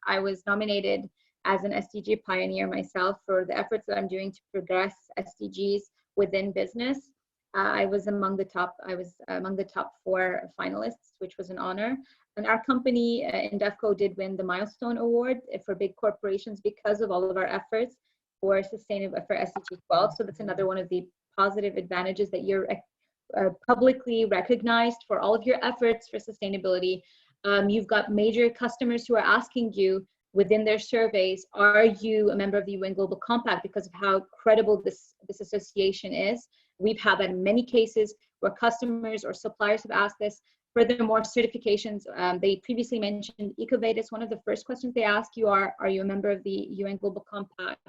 I was nominated as an SDG pioneer myself for the efforts that I'm doing to progress SDGs within business. I was among the top 4 finalists, which was an honor. And our company Indefco did win the Milestone Award for big corporations because of all of our efforts for SDG 12. So that's another one of the positive advantages, that you're publicly recognized for all of your efforts for sustainability. You've got major customers who are asking you within their surveys, are you a member of the UN Global Compact, because of how credible this association is. We've had that in many cases where customers or suppliers have asked this. Furthermore, certifications, they previously mentioned EcoVadis. One of the first questions they ask you are you a member of the UN Global Compact?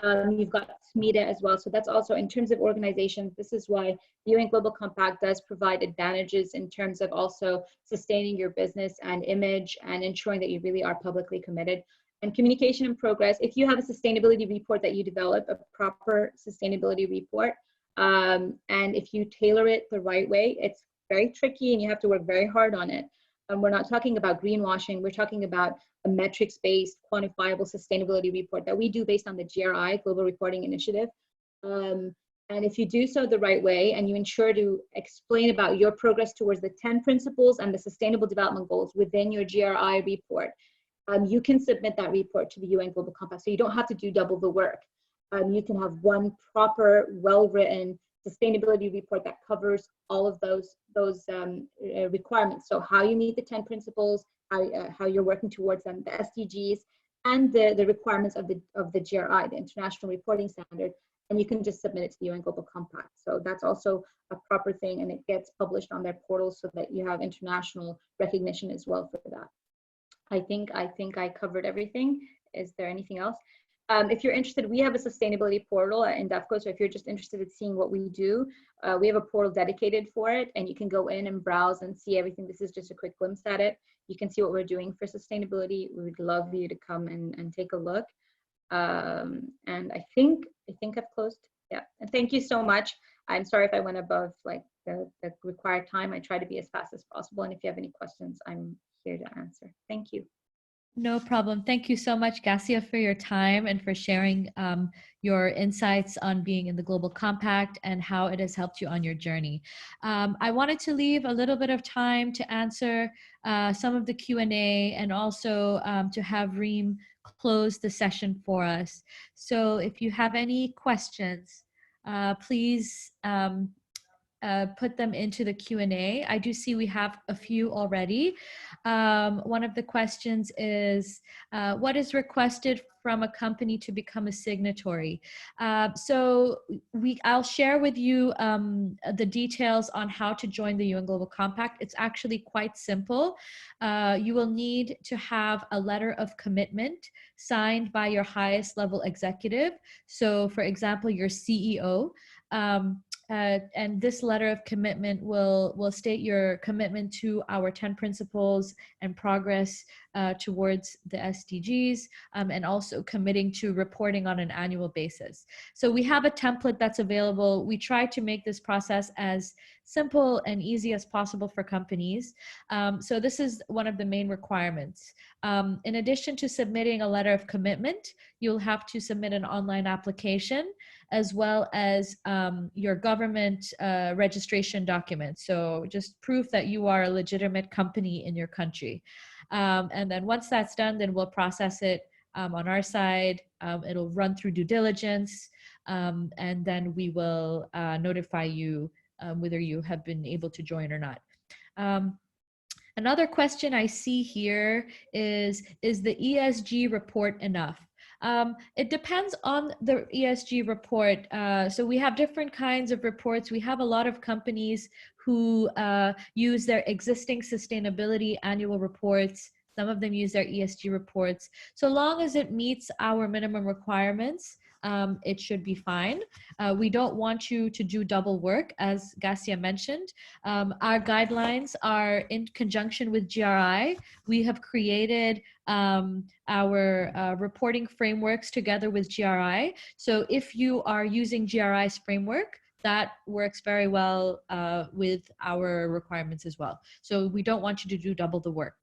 You've got SMETA as well. So that's also in terms of organizations. This is why the UN Global Compact does provide advantages in terms of also sustaining your business and image and ensuring that you really are publicly committed. And communication and progress, if you have a sustainability report that you develop, a proper sustainability report, and if you tailor it the right way, it's very tricky and you have to work very hard on it. We're not talking about greenwashing, we're talking about a metrics-based, quantifiable sustainability report that we do based on the GRI, Global Reporting Initiative. And if you do so the right way and you ensure to explain about your progress towards the 10 principles and the sustainable development goals within your GRI report, you can submit that report to the UN Global Compact. So you don't have to do double the work. You can have one proper, well-written sustainability report that covers all of those requirements. So how you meet the 10 principles, how you're working towards them, the SDGs, and the requirements of the GRI, the International Reporting Standard, and you can just submit it to the UN Global Compact. So that's also a proper thing, and it gets published on their portal so that you have international recognition as well for that. I think I covered everything. Is there anything else? If you're interested, we have a sustainability portal at Indefco. So if you're just interested in seeing what we do, we have a portal dedicated for it, and you can go in and browse and see everything. This is just a quick glimpse at it. You can see what we're doing for sustainability. We would love you to come and take a look. And I think I've closed. Yeah, and thank you so much. I'm sorry if I went above like the required time. I try to be as fast as possible. And if you have any questions, I'm here to answer. Thank you. No problem. Thank you so much, Gassia, for your time and for sharing your insights on being in the Global Compact and how it has helped you on your journey. I wanted to leave a little bit of time to answer some of the Q&A and also to have Reem close the session for us. So if you have any questions, please put them into the Q&A. I do see we have a few already. One of the questions is, what is requested from a company to become a signatory? So I'll share with you the details on how to join the UN Global Compact. It's actually quite simple. You will need to have a letter of commitment signed by your highest level executive. So for example, your CEO. And this letter of commitment will state your commitment to our 10 principles and progress towards the SDGs, and also committing to reporting on an annual basis. So we have a template that's available. We try to make this process as simple and easy as possible for companies. So this is one of the main requirements. In addition to submitting a letter of commitment, you'll have to submit an online application as well as your government registration document. So just proof that you are a legitimate company in your country. And then once that's done, then we'll process it on our side. It'll run through due diligence, and then we will notify you whether you have been able to join or not. Another question I see here is the ESG report enough? It depends on the ESG report. So we have different kinds of reports. We have a lot of companies who use their existing sustainability annual reports. Some of them use their ESG reports. So long as it meets our minimum requirements, it should be fine. We don't want you to do double work, as Gassia mentioned. Our guidelines are in conjunction with GRI. We have created our reporting frameworks together with GRI. So if you are using GRI's framework, that works very well with our requirements as well. So we don't want you to do double the work.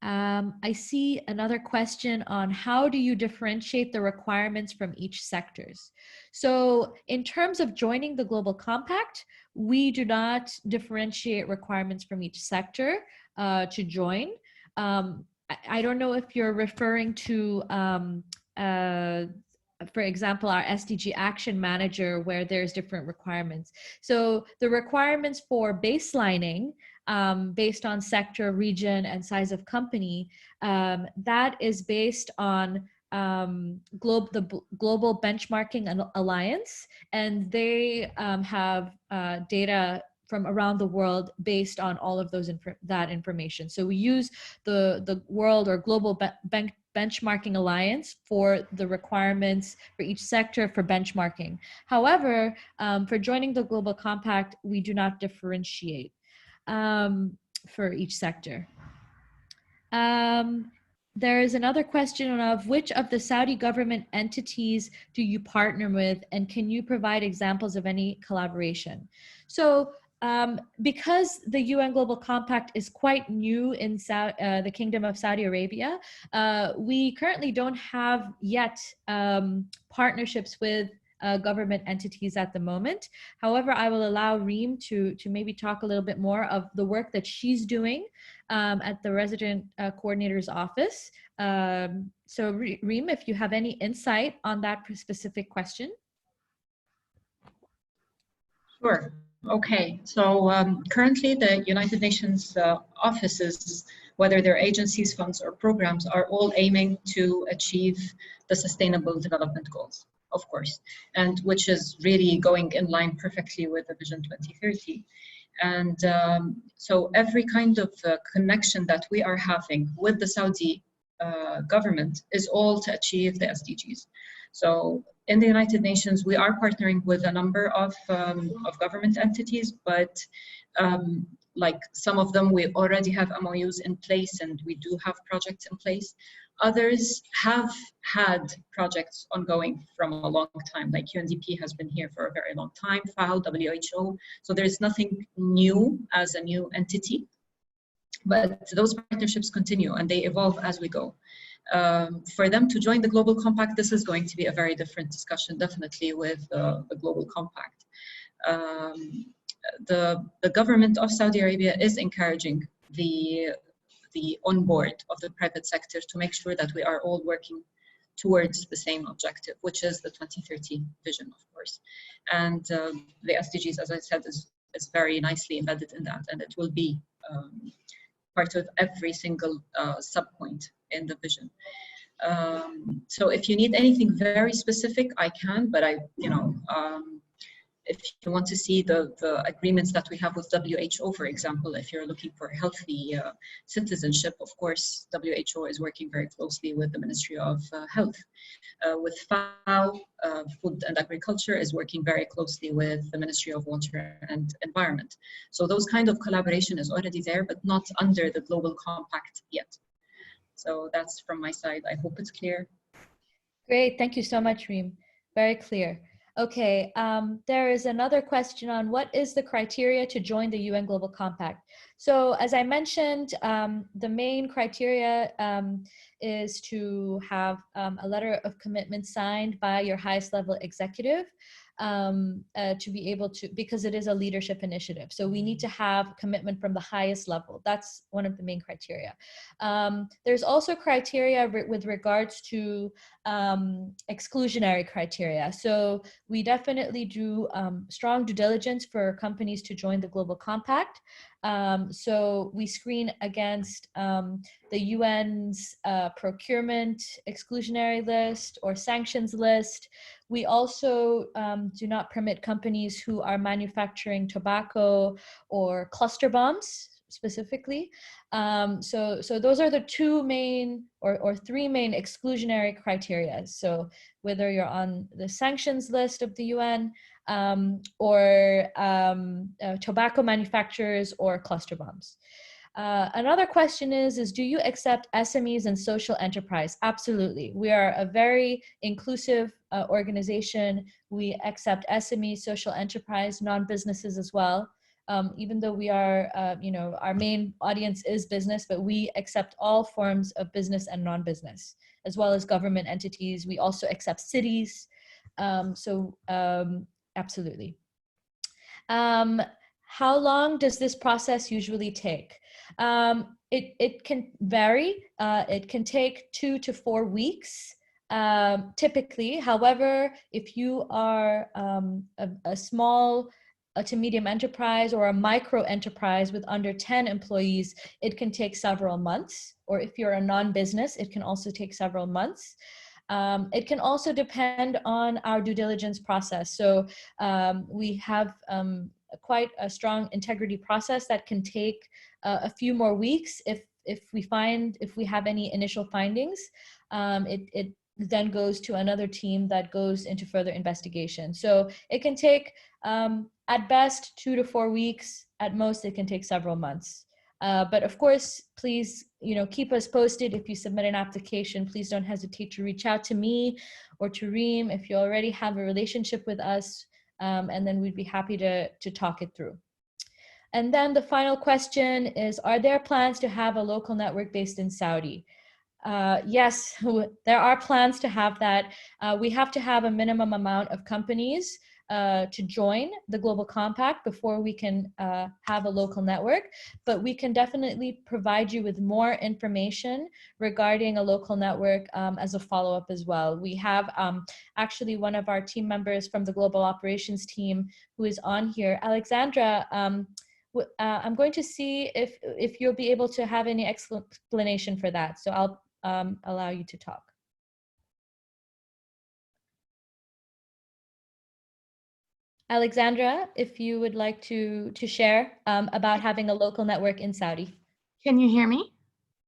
I see another question on how do you differentiate the requirements from each sectors? So in terms of joining the Global Compact, we do not differentiate requirements from each sector to join. I don't know if you're referring to, for example, our SDG Action Manager, where there's different requirements. So the requirements for baselining, based on sector, region, and size of company, that is based on the Global Benchmarking Alliance, and they have data from around the world based on all of those that information. So we use the World or Global Benchmarking Alliance for the requirements for each sector for benchmarking. However, for joining the Global Compact, we do not differentiate for each sector. There is another question of which of the Saudi government entities do you partner with, and can you provide examples of any collaboration? So because the UN Global Compact is quite new in the Kingdom of Saudi Arabia, we currently don't have yet partnerships with government entities at the moment. However, I will allow Reem to maybe talk a little bit more of the work that she's doing at the resident coordinator's office. So Reem, if you have any insight on that specific question. Sure. Okay. So currently the United Nations offices, whether they're agencies, funds, or programs, are all aiming to achieve the Sustainable Development Goals, of course, and which is really going in line perfectly with the Vision 2030. And so every kind of connection that we are having with the Saudi government is all to achieve the SDGs. So in the United Nations, we are partnering with a number of government entities, but like some of them, we already have MOUs in place and we do have projects in place. Others have had projects ongoing from a long time, like UNDP has been here for a very long time, FAO, WHO. So there's nothing new as a new entity, but those partnerships continue and they evolve as we go. For them to join the Global Compact, this is going to be a very different discussion, definitely with the Global Compact. The government of Saudi Arabia is encouraging the onboard of the private sector to make sure that we are all working towards the same objective, which is the 2030 vision, of course. And the SDGs, as I said, is very nicely embedded in that, and it will be part of every single subpoint in the vision. So if you need anything very specific, I can, but if you want to see the agreements that we have with WHO, for example, if you're looking for healthy citizenship, of course, WHO is working very closely with the Ministry of Health. With FAO, Food and Agriculture is working very closely with the Ministry of Water and Environment. So those kind of collaboration is already there, but not under the Global Compact yet. So that's from my side. I hope it's clear. Great, thank you so much, Reem. Very clear. Okay, there is another question on what is the criteria to join the UN Global Compact. So as I mentioned, the main criteria is to have a letter of commitment signed by your highest level executive to be able to, because it is a leadership initiative. So we need to have commitment from the highest level. That's one of the main criteria. There's also criteria with regards to exclusionary criteria. So we definitely do strong due diligence for companies to join the Global Compact. So we screen against the UN's procurement exclusionary list or sanctions list. We also do not permit companies who are manufacturing tobacco or cluster bombs specifically. So those are the two main or three main exclusionary criteria. So whether you're on the sanctions list of the UN or tobacco manufacturers or cluster bombs. Another question is do you accept SMEs and social enterprise? Absolutely. We are a very inclusive organization. We accept SMEs, social enterprise, non-businesses as well. Even though we are, our main audience is business, but we accept all forms of business and non-business, as well as government entities. We also accept cities. Absolutely. How long does this process usually take? It can vary. It can take 2 to 4 weeks. Typically, however, if you are a small to medium enterprise or a micro enterprise with under 10 employees, it can take several months. Or if you're a non-business, it can also take several months. It can also depend on our due diligence process. So we have quite a strong integrity process that can take a few more weeks if we have any initial findings. It then goes to another team that goes into further investigation. So it can take at best 2 to 4 weeks. At most, it can take several months. But of course, please, keep us posted. If you submit an application, please don't hesitate to reach out to me or to Reem if you already have a relationship with us, and then we'd be happy to talk it through. And then the final question is, are there plans to have a local network based in Saudi? Yes, there are plans to have that. We have to have a minimum amount of companies to join the Global Compact before we can have a local network, but we can definitely provide you with more information regarding a local network as a follow-up as well. We have actually one of our team members from the Global Operations team who is on here, Alexandra. I'm going to see if you'll be able to have any explanation for that. So I'll allow you to talk. Alexandra, if you would like to share about having a local network in Saudi. Can you hear me?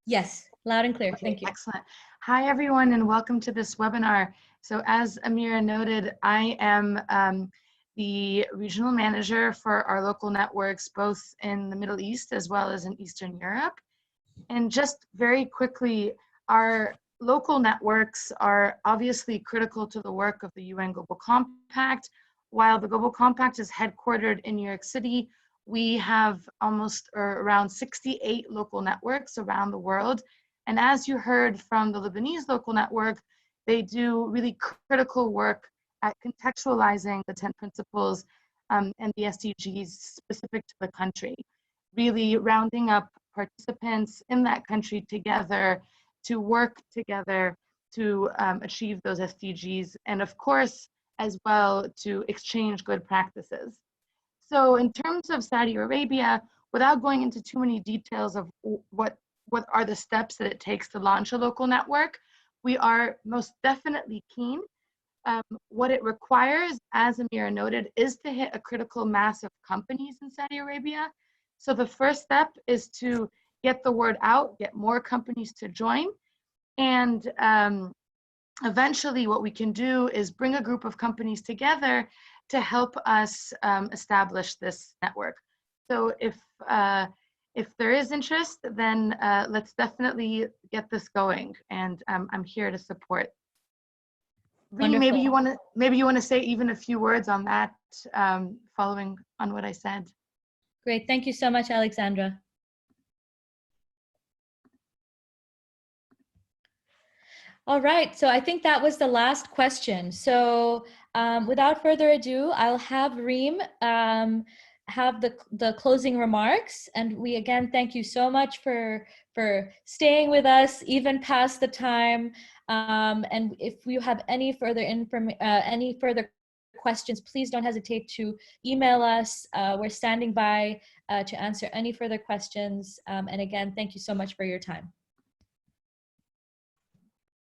Yes, loud and clear. Okay, thank you. Excellent. Hi, everyone, and welcome to this webinar. So as Amira noted, I am the regional manager for our local networks, both in the Middle East as well as in Eastern Europe. And just very quickly, our local networks are obviously critical to the work of the UN Global Compact. While the Global Compact is headquartered in New York City, we have around 68 local networks around the world. And as you heard from the Lebanese local network, they do really critical work at contextualizing the 10 principles and the SDGs specific to the country, really rounding up participants in that country together to work together to achieve those SDGs, and of course, as well to exchange good practices. So in terms of Saudi Arabia, without going into too many details of what are the steps that it takes to launch a local network, we are most definitely keen. What it requires, as Amira noted, is to hit a critical mass of companies in Saudi Arabia. So the first step is to get the word out, get more companies to join. And eventually what we can do is bring a group of companies together to help us establish this network. So if there is interest, then let's definitely get this going. And I'm here to support. Reem, maybe you want to say even a few words on that, following on what I said. Great, thank you so much, Alexandra. All right, so I think that was the last question. So without further ado, I'll have Reem have the closing remarks. And we again thank you so much for staying with us even past the time. And if you have any further questions, please don't hesitate to email us. We're standing by to answer any further questions. And again, thank you so much for your time.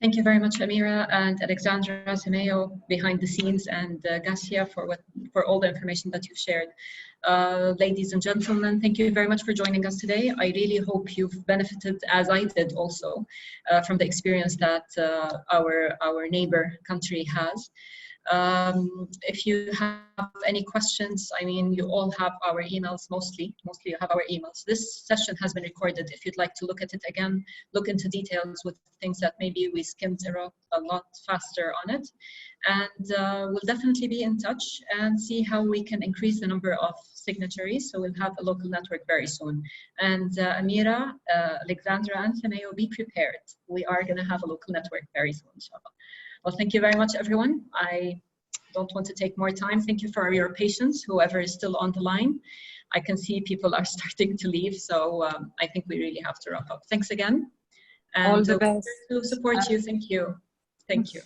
Thank you very much, Amira and Alexandra, Semeo behind the scenes, and Gassia for all the information that you've shared. Ladies and gentlemen, thank you very much for joining us today. I really hope you've benefited, as I did also, from the experience that our neighbor country has. If you have any questions, I mean, you all have our emails, mostly you have our emails. This session has been recorded. If you'd like to look at it again, look into details with things that maybe we skimmed a lot faster on it. And we'll definitely be in touch and see how we can increase the number of signatories. So we'll have a local network very soon. And Amira, Alexandra, and Semeo, be prepared. We are going to have a local network very soon, inshallah. Well, thank you very much, everyone. I don't want to take more time. Thank you for your patience, whoever is still on the line. I can see people are starting to leave, so I think we really have to wrap up. Thanks again. And all the best. To support you. Thank you. Thank you.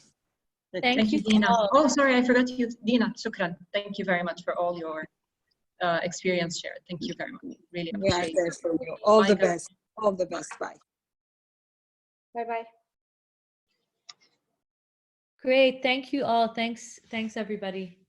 Thank you, Dina. all. Oh, sorry, I forgot you. Dina, shukran. Thank you very much for all your experience shared. Thank you very much. Really appreciate it. For you. All Bye, the guys. best. All the best. Bye. Bye-bye. Great, thank you all. Thanks everybody.